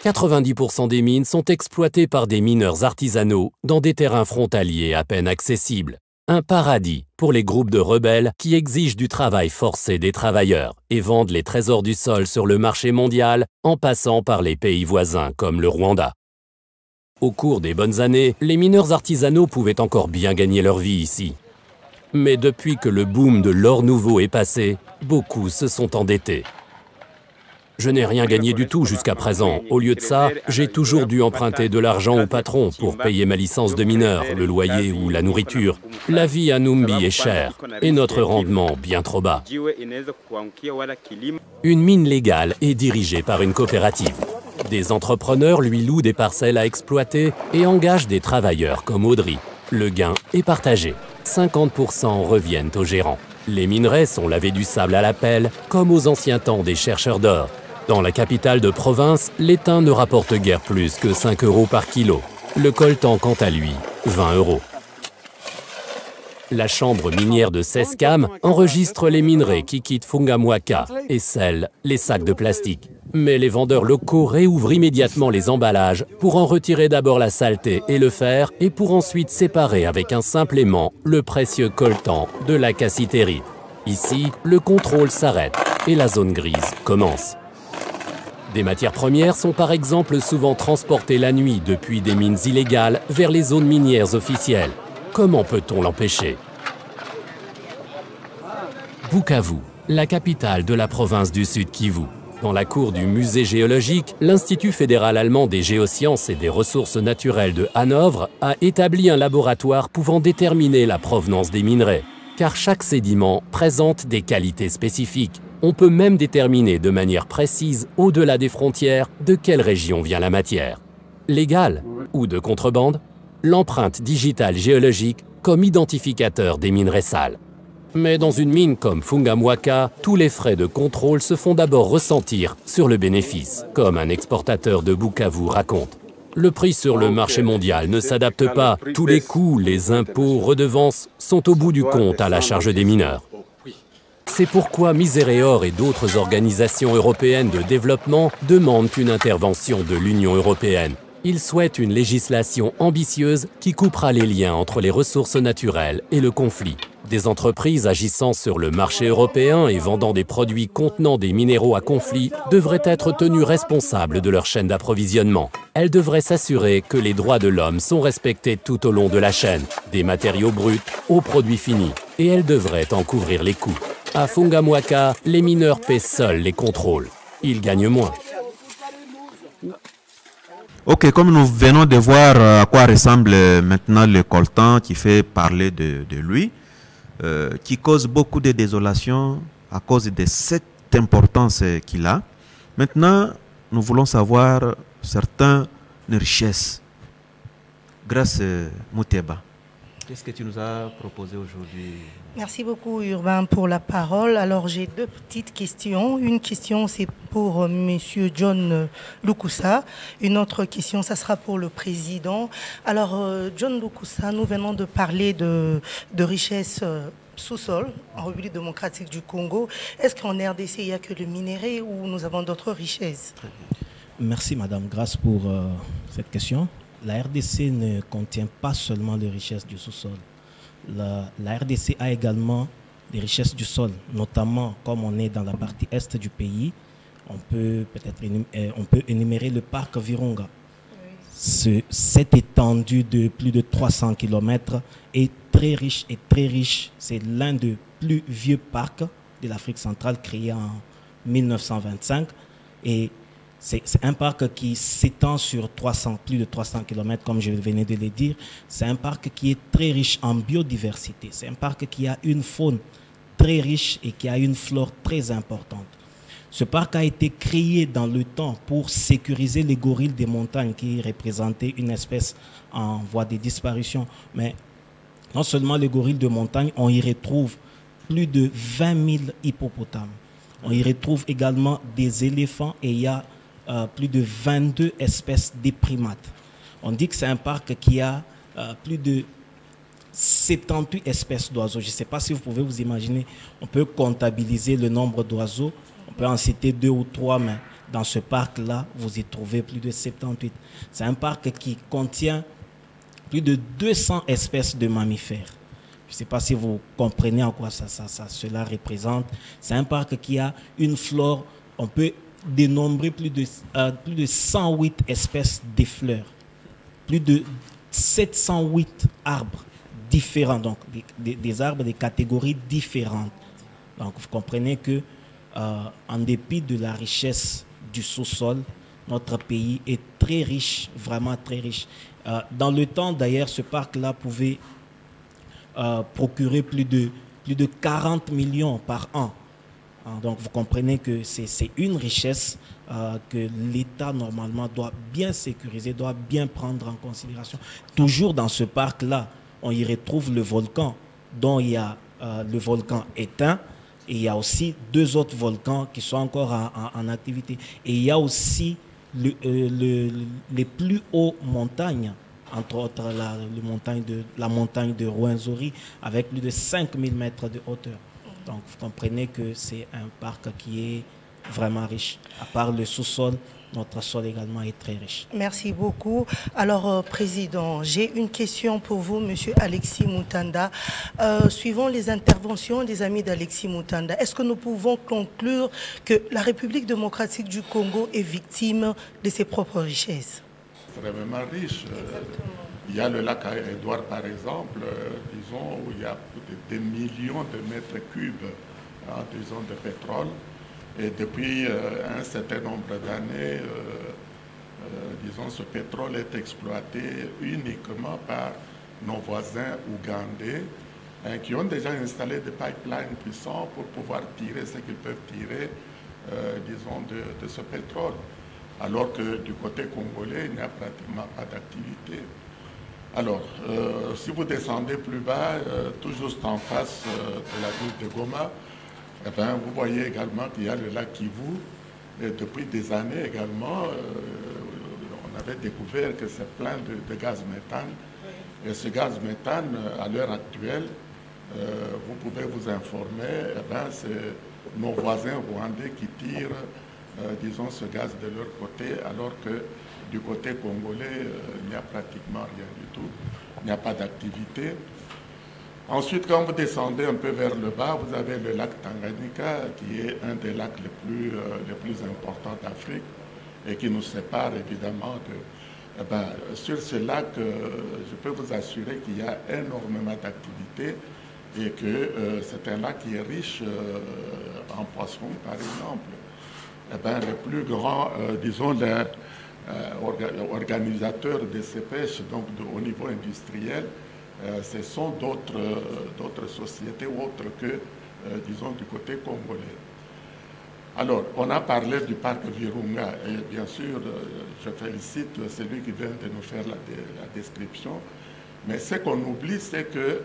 90% des mines sont exploitées par des mineurs artisanaux dans des terrains frontaliers à peine accessibles. Un paradis pour les groupes de rebelles qui exigent du travail forcé des travailleurs et vendent les trésors du sol sur le marché mondial en passant par les pays voisins comme le Rwanda. Au cours des bonnes années, les mineurs artisanaux pouvaient encore bien gagner leur vie ici. Mais depuis que le boom de l'or nouveau est passé, beaucoup se sont endettés. Je n'ai rien gagné du tout jusqu'à présent. Au lieu de ça, j'ai toujours dû emprunter de l'argent au patron pour payer ma licence de mineur, le loyer ou la nourriture. La vie à Numbi est chère et notre rendement bien trop bas. Une mine légale est dirigée par une coopérative. Des entrepreneurs lui louent des parcelles à exploiter et engagent des travailleurs comme Audrey. Le gain est partagé. 50% reviennent aux gérants. Les minerais sont lavés du sable à la pelle, comme aux anciens temps des chercheurs d'or. Dans la capitale de province, l'étain ne rapporte guère plus que 5 € par kilo. Le coltan, quant à lui, 20 €. La chambre minière de Sescam enregistre les minerais qui quittent Fungamwaka et scelle les sacs de plastique. Mais les vendeurs locaux réouvrent immédiatement les emballages pour en retirer d'abord la saleté et le fer et pour ensuite séparer avec un simple aimant le précieux coltan de la cassitérite. Ici, le contrôle s'arrête et la zone grise commence. Des matières premières sont par exemple souvent transportées la nuit depuis des mines illégales vers les zones minières officielles. Comment peut-on l'empêcher? Bukavu, la capitale de la province du Sud Kivu. Dans la cour du musée géologique, l'Institut fédéral allemand des géosciences et des ressources naturelles de Hanovre a établi un laboratoire pouvant déterminer la provenance des minerais. Car chaque sédiment présente des qualités spécifiques. On peut même déterminer de manière précise, au-delà des frontières, de quelle région vient la matière. Légale ou de contrebande? L'empreinte digitale géologique comme identificateur des minerais sales. Mais dans une mine comme Fungamwaka, tous les frais de contrôle se font d'abord ressentir sur le bénéfice, comme un exportateur de Bukavu raconte. Le prix sur le marché mondial ne s'adapte pas. Tous les coûts, les impôts, redevances sont au bout du compte à la charge des mineurs. C'est pourquoi Misereor et d'autres organisations européennes de développement demandent une intervention de l'Union européenne. Ils souhaitent une législation ambitieuse qui coupera les liens entre les ressources naturelles et le conflit. Des entreprises agissant sur le marché européen et vendant des produits contenant des minéraux à conflit devraient être tenues responsables de leur chaîne d'approvisionnement. Elles devraient s'assurer que les droits de l'homme sont respectés tout au long de la chaîne, des matériaux bruts aux produits finis, et elles devraient en couvrir les coûts. À Fungamwaka, les mineurs paient seuls les contrôles. Ils gagnent moins. Ok, comme nous venons de voir à quoi ressemble maintenant le coltan qui fait parler de lui, qui cause beaucoup de désolation à cause de cette importance qu'il a. Maintenant, nous voulons savoir certaines richesses. Grâce Mouteba, qu'est-ce que tu nous as proposé aujourd'hui? Merci beaucoup Urbain pour la parole. Alors j'ai deux petites questions. Une question c'est pour Monsieur John Lukusa. Une autre question, ça sera pour le président. Alors John Lukusa, nous venons de parler de richesses sous-sol en République démocratique du Congo. Est-ce qu'en RDC il n'y a que le minerai ou nous avons d'autres richesses? Merci Madame Grasse pour cette question. La RDC ne contient pas seulement les richesses du sous-sol. La RDC a également des richesses du sol, notamment comme on est dans la partie est du pays, on peut énumérer le parc Virunga. Cette étendue de plus de 300 km est très riche. C'est l'un des plus vieux parcs de l'Afrique centrale créé en 1925 et c'est un parc qui s'étend sur plus de 300 km, comme je venais de le dire. C'est un parc qui est très riche en biodiversité. C'est un parc qui a une faune très riche et qui a une flore très importante. Ce parc a été créé dans le temps pour sécuriser les gorilles des montagnes qui représentaient une espèce en voie de disparition. Mais non seulement les gorilles de montagne, on y retrouve plus de 20 000 hippopotames. On y retrouve également des éléphants et il y a plus de 22 espèces de primates. On dit que c'est un parc qui a plus de 78 espèces d'oiseaux. Je ne sais pas si vous pouvez vous imaginer, on peut comptabiliser le nombre d'oiseaux, on peut en citer 2 ou 3, mais dans ce parc-là, vous y trouvez plus de 78. C'est un parc qui contient plus de 200 espèces de mammifères. Je ne sais pas si vous comprenez en quoi cela représente. C'est un parc qui a une flore, on peut dénombrer plus de 108 espèces de fleurs, plus de 708 arbres différents, donc des arbres de catégories différentes. Donc vous comprenez que en dépit de la richesse du sous-sol, notre pays est très riche, vraiment très riche. Dans le temps d'ailleurs, ce parc-là pouvait procurer plus de 40 millions par an. Donc vous comprenez que c'est une richesse que l'État normalement doit bien sécuriser, doit bien prendre en considération. Toujours dans ce parc-là, on y retrouve le volcan, dont il y a le volcan éteint, et il y a aussi 2 autres volcans qui sont encore en activité. Et il y a aussi les plus hautes montagnes, entre autres la montagne de Rwenzori, avec plus de 5000 mètres de hauteur. Donc, vous comprenez que c'est un parc qui est vraiment riche. À part le sous-sol, notre sol également est très riche. Merci beaucoup. Alors, Président, j'ai une question pour vous, Monsieur Alexis Moutanda. Suivant les interventions des amis d'Alexis Moutanda, est-ce que nous pouvons conclure que la République démocratique du Congo est victime de ses propres richesses? Vraiment riche. Il y a le lac Édouard, par exemple, disons, où il y a des millions de mètres cubes, disons, de pétrole. Et depuis un certain nombre d'années, disons, ce pétrole est exploité uniquement par nos voisins ougandais, qui ont déjà installé des pipelines puissants pour pouvoir tirer ce qu'ils peuvent tirer, disons, de ce pétrole. Alors que du côté congolais, il n'y a pratiquement pas d'activité. Alors, si vous descendez plus bas, tout juste en face de la ville de Goma, eh bien, vous voyez également qu'il y a le lac Kivu. Et depuis des années également, on avait découvert que c'est plein de gaz méthane. Et ce gaz méthane, à l'heure actuelle, vous pouvez vous informer, eh bien, c'est nos voisins rwandais qui tirent, disons, ce gaz de leur côté, alors que du côté congolais, il n'y a pratiquement rien du tout. Il n'y a pas d'activité. Ensuite, quand vous descendez un peu vers le bas, vous avez le lac Tanganyika, qui est un des lacs les plus importants d'Afrique et qui nous sépare évidemment de... Eh ben, sur ce lac, je peux vous assurer qu'il y a énormément d'activités et que c'est un lac qui est riche en poissons, par exemple. Eh ben, les plus grands, disons, organisateurs de ces pêches, donc au niveau industriel, ce sont d'autres sociétés autres que, disons, du côté congolais. Alors, on a parlé du parc Virunga, et bien sûr, je félicite celui qui vient de nous faire la description, mais ce qu'on oublie, c'est que,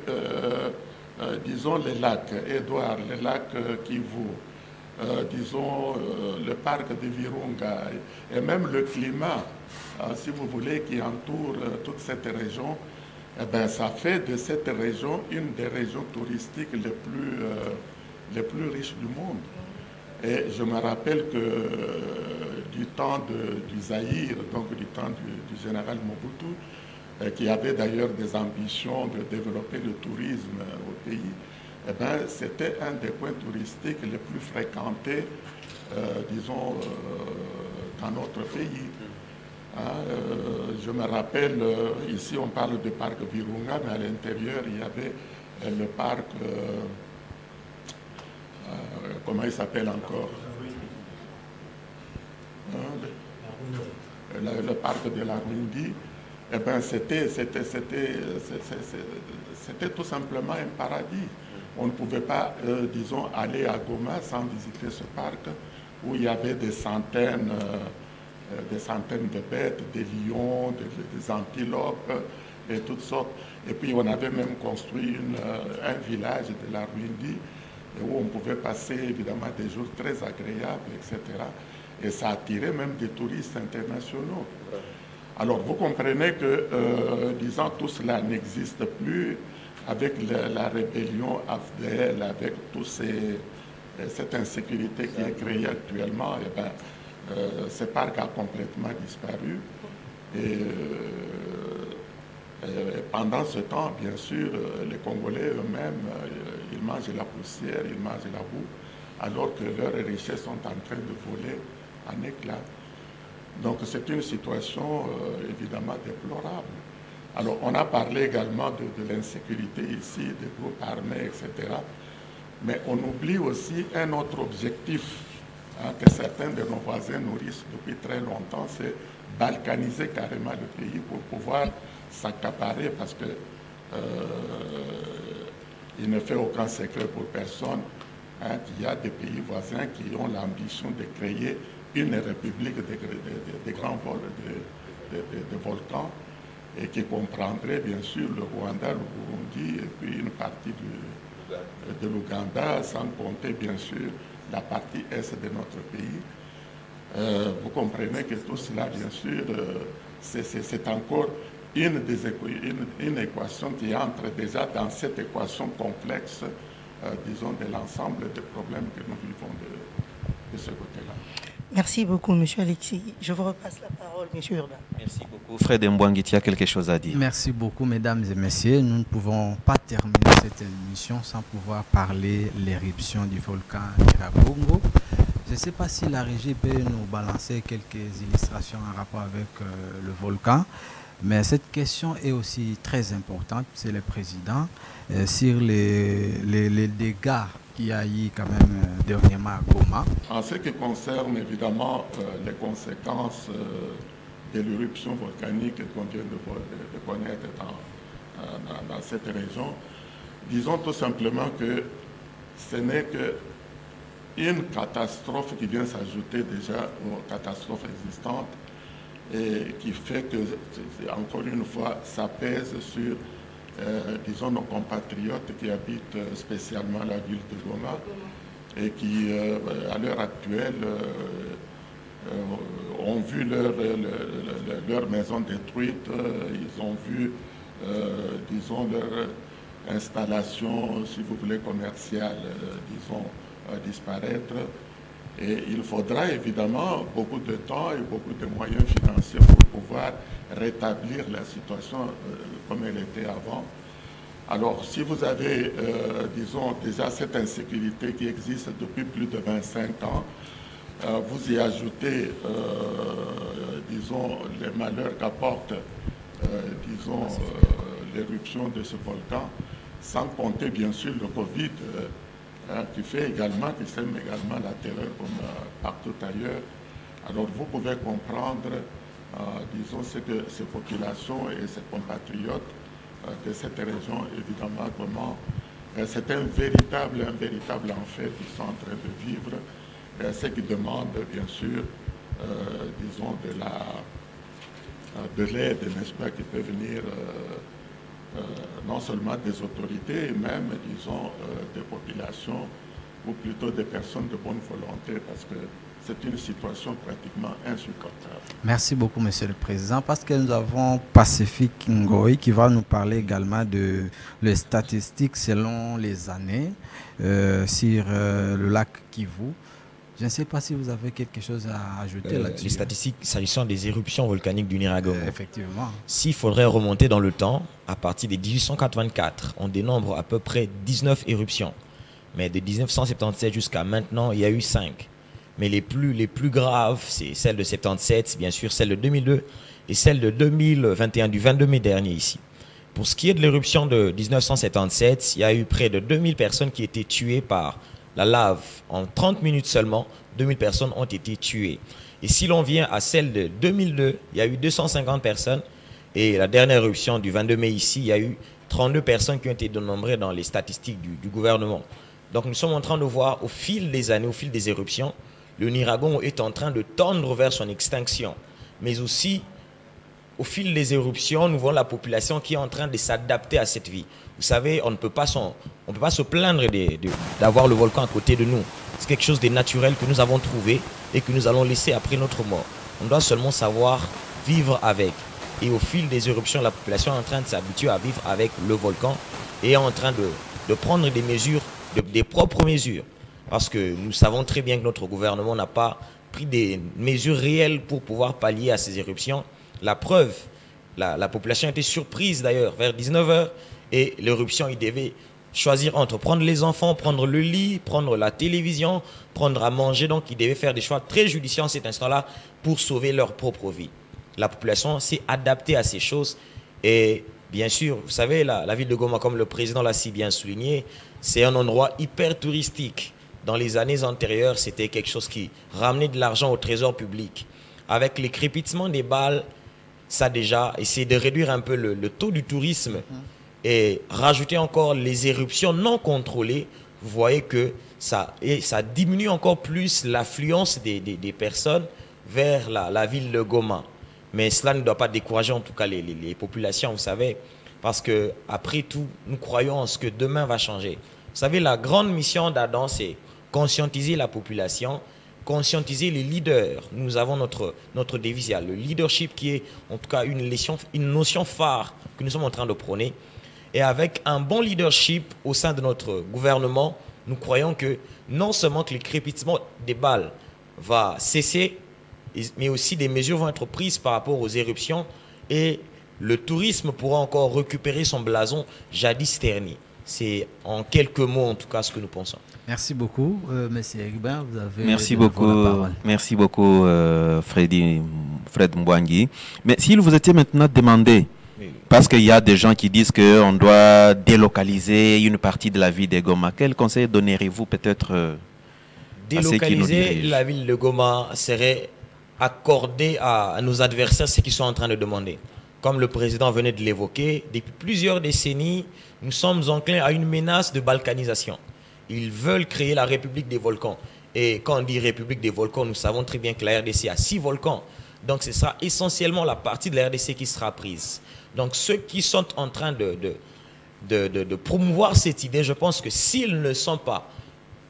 disons, les lacs Édouard, les lacs Kivu, disons, le parc de Virunga, et même le climat, si vous voulez, qui entoure toute cette région, eh bien, ça fait de cette région une des régions touristiques les plus riches du monde. Et je me rappelle que du temps du Zaïre, donc du temps du général Mobutu, qui avait d'ailleurs des ambitions de développer le tourisme au pays, eh bien, c'était un des points touristiques les plus fréquentés, disons, dans notre pays. Je me rappelle, ici on parle du parc Virunga, mais à l'intérieur il y avait le parc, comment il s'appelle encore, le parc de la Rundi. Eh bien, c'était tout simplement un paradis. On ne pouvait pas, disons, aller à Goma sans visiter ce parc où il y avait des centaines de bêtes, des lions, des antilopes et toutes sortes. Et puis on avait même construit un village de la Ruindi où on pouvait passer évidemment des jours très agréables, etc. Et ça attirait même des touristes internationaux. Alors vous comprenez que, disons, tout cela n'existe plus avec la rébellion AFDL, avec toute cette insécurité qui est créée actuellement. Et ben, ce parc a complètement disparu. Et pendant ce temps, bien sûr, les Congolais eux-mêmes, ils mangent la poussière, ils mangent la boue, alors que leurs richesses sont en train de voler en éclats. Donc c'est une situation évidemment déplorable. Alors on a parlé également de l'insécurité ici, des groupes armés, etc. Mais on oublie aussi un autre objectif que certains de nos voisins nourrissent depuis très longtemps, c'est balkaniser carrément le pays pour pouvoir s'accaparer, parce que il ne fait aucun secret pour personne qu'il y a des pays voisins qui ont l'ambition de créer une république de grands de volcans, et qui comprendrait bien sûr le Rwanda, le Burundi et puis une partie de l'Ouganda, sans compter bien sûr la partie est de notre pays. Vous comprenez que tout cela, bien sûr, c'est encore une équation qui entre déjà dans cette équation complexe, disons, de l'ensemble des problèmes que nous vivons de ce côté-là. Merci beaucoup, M. Alexis. Je vous repasse la parole, M. Urbain. Merci beaucoup. Fred Mbouangui, tu as quelque chose à dire? Merci beaucoup, mesdames et messieurs. Nous ne pouvons pas terminer cette émission sans pouvoir parler de l'éruption du volcan Nyiragongo. Je ne sais pas si la régie peut nous balancer quelques illustrations en rapport avec le volcan, mais cette question est aussi très importante, c'est le président, sur les dégâts qu'il y a eu quand même dernièrement à Goma. En ce qui concerne évidemment les conséquences de l'éruption volcanique qu'on vient de connaître dans cette région, disons tout simplement que ce n'est qu'une catastrophe qui vient s'ajouter déjà aux catastrophes existantes et qui fait que, encore une fois, ça pèse sur disons, nos compatriotes qui habitent spécialement la ville de Goma et qui, à l'heure actuelle, ont vu leur maison détruite, ils ont vu, disons, leur installation, si vous voulez, commerciale, disons, disparaître. Et il faudra évidemment beaucoup de temps et beaucoup de moyens financiers pour pouvoir rétablir la situation comme elle était avant. Alors, si vous avez, disons, déjà cette insécurité qui existe depuis plus de 25 ans, vous y ajoutez, disons, les malheurs qu'apporte, disons, l'éruption de ce volcan, sans compter bien sûr le Covid, qui fait également, qui sème également la terreur comme partout ailleurs. Alors vous pouvez comprendre disons, c'est que ces populations et ces compatriotes de cette région, évidemment, comment c'est un véritable enfer qu'ils sont en train de vivre, ce qui demande, bien sûr, disons, de l'aide, n'est-ce pas, qui peut venir non seulement des autorités, même, disons, des populations, ou plutôt des personnes de bonne volonté, parce que c'est une situation pratiquement insupportable. Merci beaucoup, Monsieur le Président, parce que nous avons Pacifique Ngoï qui va nous parler également de les statistiques selon les années sur le lac Kivu. Je ne sais pas si vous avez quelque chose à ajouter là-dessus. Les statistiques s'agissant des éruptions volcaniques du Nyiragongo. Effectivement. S'il faudrait remonter dans le temps, à partir de 1884, on dénombre à peu près 19 éruptions. Mais de 1977 jusqu'à maintenant, il y a eu 5. Mais les plus graves, c'est celle de 77, bien sûr, celle de 2002 et celle de 2021, du 22 mai dernier ici. Pour ce qui est de l'éruption de 1977, il y a eu près de 2000 personnes qui étaient tuées par la lave. En 30 minutes seulement, 2000 personnes ont été tuées. Et si l'on vient à celle de 2002, il y a eu 250 personnes. Et la dernière éruption du 22 mai ici, il y a eu 32 personnes qui ont été dénombrées dans les statistiques du gouvernement. Donc nous sommes en train de voir au fil des années, au fil des éruptions, le Nyiragongo est en train de tendre vers son extinction. Mais aussi, au fil des éruptions, nous voyons la population qui est en train de s'adapter à cette vie. Vous savez, on ne peut pas se plaindre d'avoir le volcan à côté de nous. C'est quelque chose de naturel que nous avons trouvé et que nous allons laisser après notre mort. On doit seulement savoir vivre avec. Et au fil des éruptions, la population est en train de s'habituer à vivre avec le volcan et est en train de prendre des mesures, des propres mesures. Parce que nous savons très bien que notre gouvernement n'a pas pris des mesures réelles pour pouvoir pallier à ces éruptions. La preuve, la population a été surprise d'ailleurs vers 19 h et l'éruption, ils devaient choisir entre prendre les enfants, prendre le lit, prendre la télévision, prendre à manger. Donc ils devaient faire des choix très judicieux en cet instant-là pour sauver leur propre vie. La population s'est adaptée à ces choses et bien sûr, vous savez, la ville de Goma, comme le président l'a si bien souligné, c'est un endroit hyper touristique. Dans les années antérieures, c'était quelque chose qui ramenait de l'argent au trésor public. Avec les crépitements des balles, ça a déjà essayé de réduire un peu le taux du tourisme et rajouter encore les éruptions non contrôlées. Vous voyez que ça diminue encore plus l'affluence des personnes vers la ville de Goma. Mais cela ne doit pas décourager en tout cas les populations, vous savez, parce que après tout, nous croyons en ce que demain va changer. Vous savez, la grande mission d'Adam, c'est conscientiser la population, conscientiser les leaders. Nous avons notre devise, le leadership qui est en tout cas une notion phare que nous sommes en train de prôner. Et avec un bon leadership au sein de notre gouvernement, nous croyons que non seulement que les crépitements des balles va cesser, mais aussi des mesures vont être prises par rapport aux éruptions et le tourisme pourra encore récupérer son blason jadis terni. C'est en quelques mots en tout cas ce que nous pensons. Merci beaucoup, Monsieur Egbert, vous avez la parole. Merci beaucoup, Fred Mbwangi. Mais s'il vous était maintenant demandé, parce qu'il y a des gens qui disent qu'on doit délocaliser une partie de la ville de Goma, quel conseil donnerez-vous peut-être délocaliser la ville de Goma serait accorder à nos adversaires ce qu'ils sont en train de demander. Comme le président venait de l'évoquer, depuis plusieurs décennies, nous sommes enclins à une menace de balkanisation. Ils veulent créer la République des volcans. Et quand on dit République des volcans, nous savons très bien que la RDC a 6 volcans. Donc ce sera essentiellement la partie de la RDC qui sera prise. Donc ceux qui sont en train de promouvoir cette idée, je pense que s'ils ne sont pas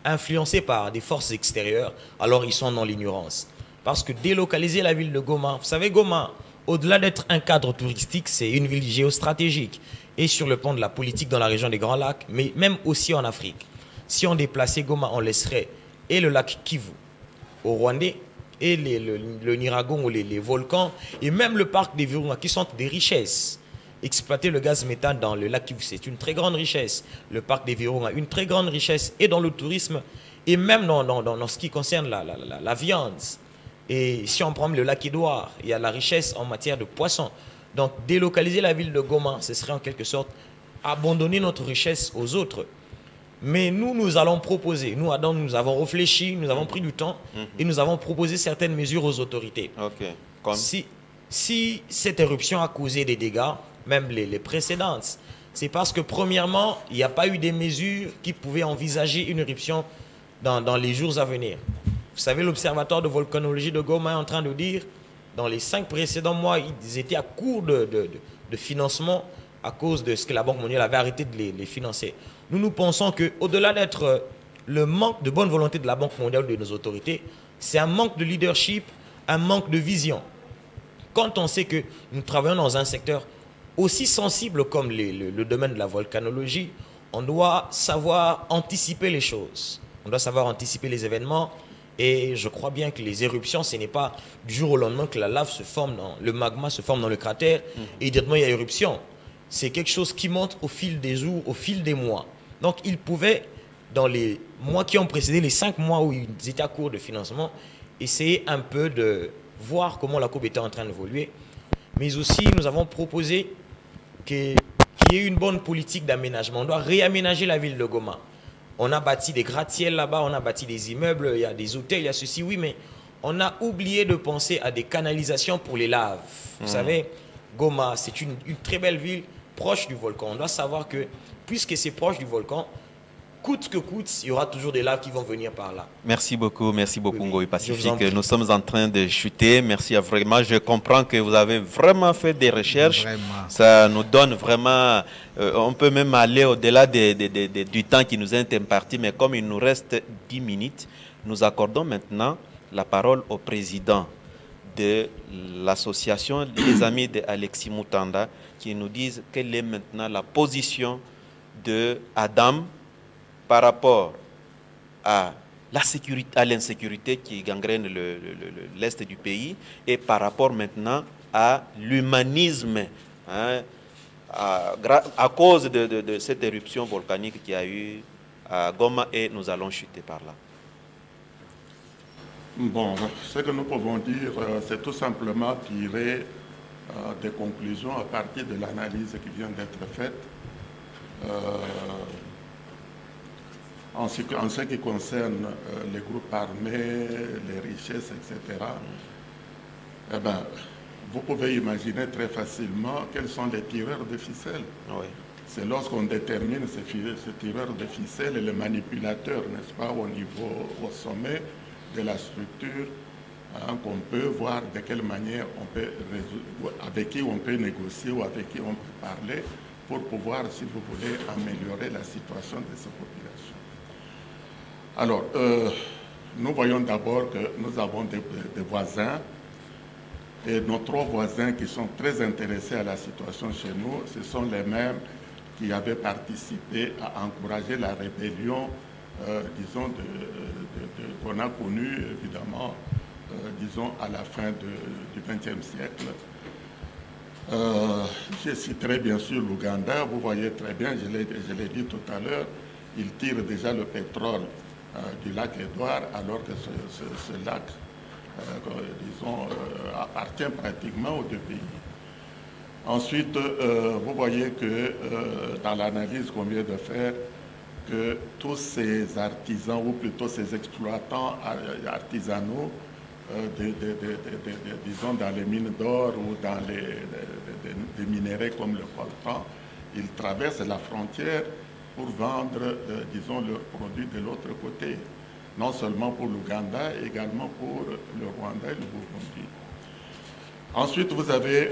influencés par des forces extérieures, alors ils sont dans l'ignorance. Parce que délocaliser la ville de Goma, vous savez, Goma, au-delà d'être un cadre touristique, c'est une ville géostratégique. Et sur le plan de la politique dans la région des Grands Lacs, mais même aussi en Afrique. Si on déplaçait Goma, on laisserait et le lac Kivu au Rwandais, et le Nyiragongo, les volcans, et même le parc des Virunga, qui sont des richesses. Exploiter le gaz méthane dans le lac Kivu, c'est une très grande richesse. Le parc des Virunga, une très grande richesse, et dans le tourisme, et même dans ce qui concerne la viande. Et si on prend le lac Édouard, il y a la richesse en matière de poissons. Donc délocaliser la ville de Goma, ce serait en quelque sorte abandonner notre richesse aux autres. Mais nous allons proposer, nous Adam, nous avons réfléchi, nous avons pris du temps et nous avons proposé certaines mesures aux autorités. Okay. Comme? si cette éruption a causé des dégâts, même les précédentes, c'est parce que premièrement, il n'y a pas eu des mesures qui pouvaient envisager une éruption dans les jours à venir. Vous savez, l'Observatoire de volcanologie de Goma est en train de dire, dans les 5 précédents mois, ils étaient à court de financement à cause de ce que la Banque mondiale avait arrêté de les financer. Nous pensons qu'au-delà d'être le manque de bonne volonté de la Banque mondiale ou de nos autorités, c'est un manque de leadership, un manque de vision. Quand on sait que nous travaillons dans un secteur aussi sensible comme le domaine de la volcanologie, on doit savoir anticiper les choses. On doit savoir anticiper les événements. Et je crois bien que les éruptions, ce n'est pas du jour au lendemain que la lave se forme, le magma se forme dans le cratère et directement il y a éruption. C'est quelque chose qui monte au fil des jours, au fil des mois. Donc ils pouvaient, dans les mois qui ont précédé, les 5 mois où ils étaient à court de financement, essayer un peu de voir comment la courbe était en train d'évoluer. Mais aussi, nous avons proposé qu'il y ait une bonne politique d'aménagement. On doit réaménager la ville de Goma. On a bâti des gratte-ciels là-bas, on a bâti des immeubles, il y a des hôtels, il y a ceci, oui, mais on a oublié de penser à des canalisations pour les laves. Vous savez, Goma, c'est une très belle ville proche du volcan. On doit savoir que, puisque c'est proche du volcan, coûte que coûte, il y aura toujours des laves qui vont venir par là. Merci beaucoup, Ngoï Oui. Pacifique. Nous sommes en train de chuter. Merci vraiment. Je comprends que vous avez vraiment fait des recherches. Vraiment. Ça nous donne vraiment... on peut même aller au-delà du temps qui nous est imparti, mais comme il nous reste 10 minutes, nous accordons maintenant la parole au président de l'association Les Amis d'Alexis Moutanda qui nous disent quelle est maintenant la position de Adam par rapport à l'insécurité qui gangrène l'Est du pays et par rapport maintenant à l'humanisme à cause de cette éruption volcanique qui a eu à Goma et nous allons chuter par là. Bon, ce que nous pouvons dire, c'est tout simplement tirer des conclusions à partir de l'analyse qui vient d'être faite. En ce qui concerne les groupes armés, les richesses, etc., eh ben, vous pouvez imaginer très facilement quels sont les tireurs de ficelles. Oui. C'est lorsqu'on détermine ces tireurs de ficelles et les manipulateurs, n'est-ce pas, au sommet de la structure, qu'on peut voir de quelle manière on peut avec qui on peut négocier ou avec qui on peut parler pour pouvoir, si vous voulez, améliorer la situation de ces populations. Alors, nous voyons d'abord que nous avons des voisins, et nos 3 voisins qui sont très intéressés à la situation chez nous, ce sont les mêmes qui avaient participé à encourager la rébellion, disons, qu'on a connue, évidemment, disons, à la fin du XXe siècle. Je citerai bien sûr l'Ouganda. Vous voyez très bien, je l'ai dit tout à l'heure, ils tirent déjà le pétrole du lac Édouard, alors que ce lac, disons, appartient pratiquement aux 2 pays. Ensuite, vous voyez que dans l'analyse qu'on vient de faire, que tous ces artisans, ou plutôt ces exploitants artisanaux, disons dans les mines d'or ou dans des minéraux comme le coltan, ils traversent la frontière pour vendre, disons, leurs produits de l'autre côté. Non seulement pour l'Ouganda, également pour le Rwanda et le Burundi. Ensuite, vous avez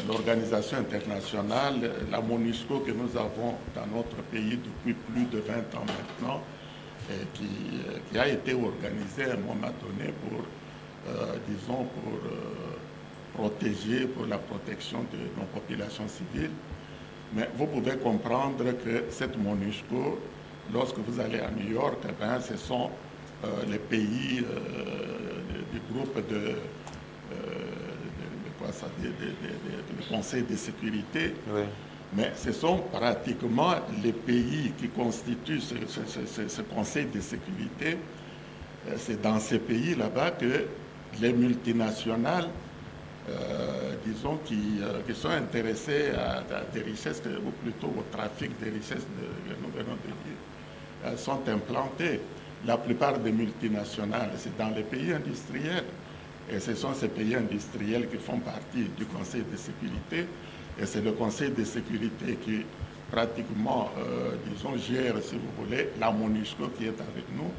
l'organisation internationale, la MONUSCO que nous avons dans notre pays depuis plus de 20 ans maintenant, et qui a été organisée à un moment donné pour, disons, pour protéger, pour la protection de nos populations civiles. Mais vous pouvez comprendre que cette MONUSCO, lorsque vous allez à New York, eh bien, ce sont les pays du groupe du Conseil de sécurité, oui. Mais ce sont pratiquement les pays qui constituent ce Conseil de sécurité. C'est dans ces pays là-bas que les multinationales, disons, qui sont intéressées à des richesses, ou plutôt au trafic des richesses que nous venons de dire, sont implantées. La plupart des multinationales, c'est dans les pays industriels. Et ce sont ces pays industriels qui font partie du Conseil de sécurité. Et c'est le Conseil de sécurité qui pratiquement, disons, gère, si vous voulez, la MONUSCO qui est avec nous.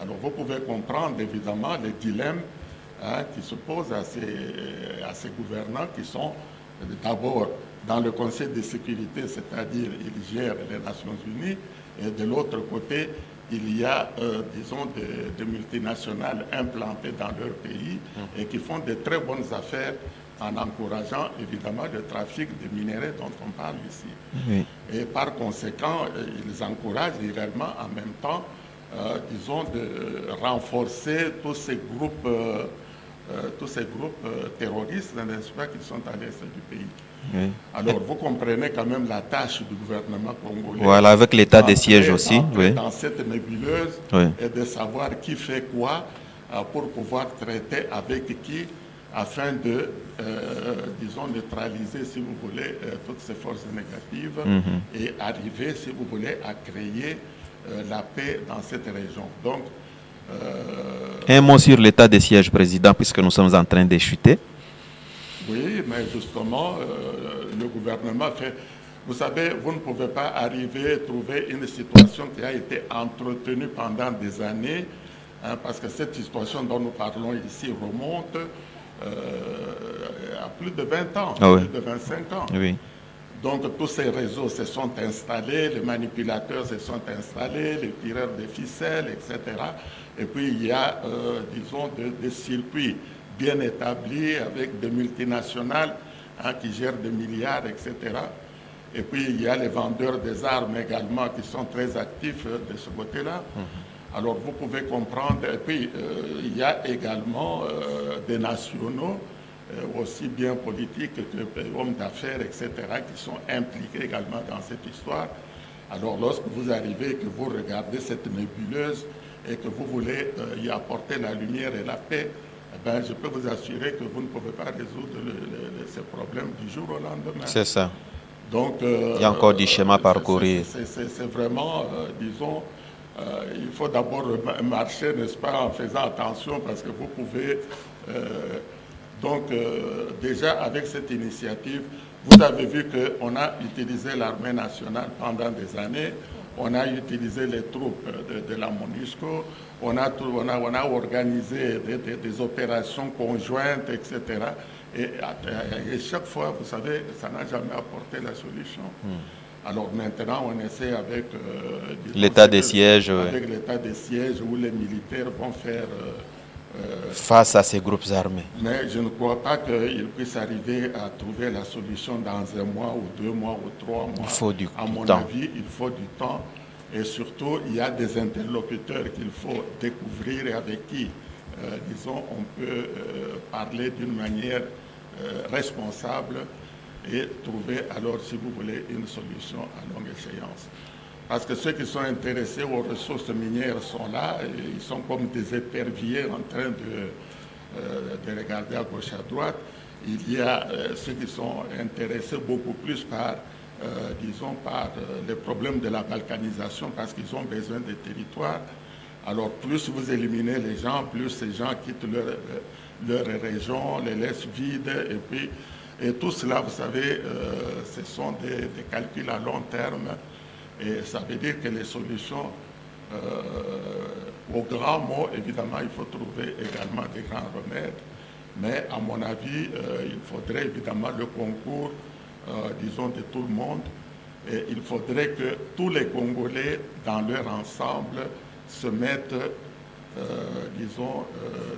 Alors vous pouvez comprendre évidemment les dilemmes qui se posent à ces gouvernants qui sont d'abord dans le Conseil de sécurité, c'est-à-dire ils gèrent les Nations Unies, et de l'autre côté, il y a, disons, des multinationales implantées dans leur pays et qui font de très bonnes affaires en encourageant évidemment le trafic de minerais dont on parle ici. Oui. Et par conséquent, ils encouragent également en même temps, disons, de renforcer tous ces groupes terroristes, n'est-ce pas, qui sont à l'est du pays. Oui. Alors, vous comprenez quand même la tâche du gouvernement congolais. Voilà, avec l'état des sièges aussi. Oui. Dans cette nébuleuse, oui. Et de savoir qui fait quoi pour pouvoir traiter avec qui, afin de, disons, neutraliser, si vous voulez, toutes ces forces négatives et arriver, si vous voulez, à créer la paix dans cette région. Donc, un mot sur l'état des sièges, Président, puisque nous sommes en train de chuter. Oui, mais justement, le gouvernement fait... Vous savez, vous ne pouvez pas arriver à trouver une situation qui a été entretenue pendant des années, hein, parce que cette situation dont nous parlons ici remonte à plus de 20 ans, plus de 25 ans. Oui. Donc tous ces réseaux se sont installés, les manipulateurs se sont installés, les tireurs de ficelles, etc. Et puis il y a, disons, des circuits bien établis avec des multinationales qui gèrent des milliards, etc. Et puis il y a les vendeurs des armes également qui sont très actifs de ce côté-là. Alors vous pouvez comprendre, et puis il y a également des nationaux, aussi bien politiques que hommes d'affaires, etc., qui sont impliqués également dans cette histoire. Alors lorsque vous arrivez, que vous regardez cette nébuleuse et que vous voulez y apporter la lumière et la paix, eh ben, je peux vous assurer que vous ne pouvez pas résoudre ces problèmes du jour au lendemain. C'est ça. Donc, il y a encore du chemin à parcourir. C'est vraiment, disons, il faut d'abord marcher, n'est-ce pas, en faisant attention, parce que vous pouvez... donc, déjà, avec cette initiative, vous avez vu qu'on a utilisé l'armée nationale pendant des années, on a utilisé les troupes de la MONUSCO, on a organisé des opérations conjointes, etc. Et chaque fois, vous savez, ça n'a jamais apporté la solution. Alors maintenant, on essaie avec l'état des sièges. Avec l'état des sièges où les militaires vont faire... face à ces groupes armés. Mais je ne crois pas qu'ils puissent arriver à trouver la solution dans 1 mois ou 2 mois ou 3 mois. Il faut du temps. À mon avis, il faut du temps. Et surtout, il y a des interlocuteurs qu'il faut découvrir et avec qui, disons, on peut parler d'une manière responsable et trouver alors, si vous voulez, une solution à longue échéance. Parce que ceux qui sont intéressés aux ressources minières sont là, et ils sont comme des éperviers en train de regarder à gauche, à droite. Il y a ceux qui sont intéressés beaucoup plus par, disons, par les problèmes de la balkanisation, parce qu'ils ont besoin des territoires. Alors plus vous éliminez les gens, plus ces gens quittent leur région, les laissent vides, et tout cela, vous savez, ce sont des calculs à long terme. Et ça veut dire que les solutions, aux grands mots, évidemment, il faut trouver également des grands remèdes. Mais à mon avis, il faudrait évidemment le concours, disons, de tout le monde. Et il faudrait que tous les Congolais, dans leur ensemble, se mettent, disons,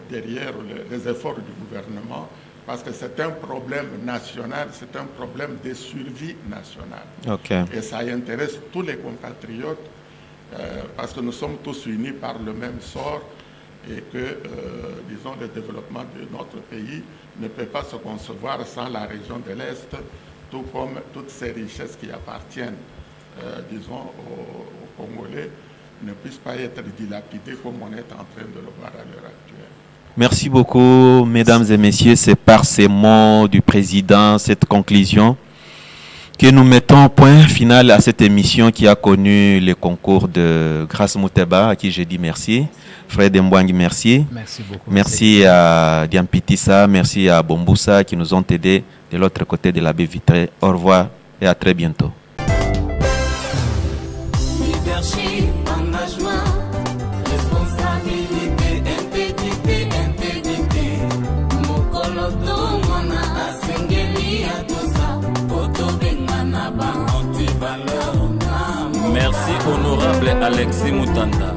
derrière les efforts du gouvernement. Parce que c'est un problème national, c'est un problème de survie nationale. Okay. Et ça intéresse tous les compatriotes, parce que nous sommes tous unis par le même sort et que, disons, le développement de notre pays ne peut pas se concevoir sans la région de l'Est, tout comme toutes ces richesses qui appartiennent, disons, aux Congolais, ne puissent pas être dilapidées comme on est en train de le voir à l'heure actuelle. Merci beaucoup, mesdames et messieurs. C'est par ces mots du président, cette conclusion, que nous mettons point final à cette émission qui a connu les concours de Grace Mouteba, à qui je dis merci. Fred Mbwangi, merci. Merci beaucoup. Merci à Diampitissa, merci à Bomboussa qui nous ont aidés de l'autre côté de la baie vitrée. Au revoir et à très bientôt. Leadership, engagement, responsabilité, intégrité. Mokolo tongona asengeli atosa, otobengana ba anti-valeur. Merci honorable Alexis Moutanda.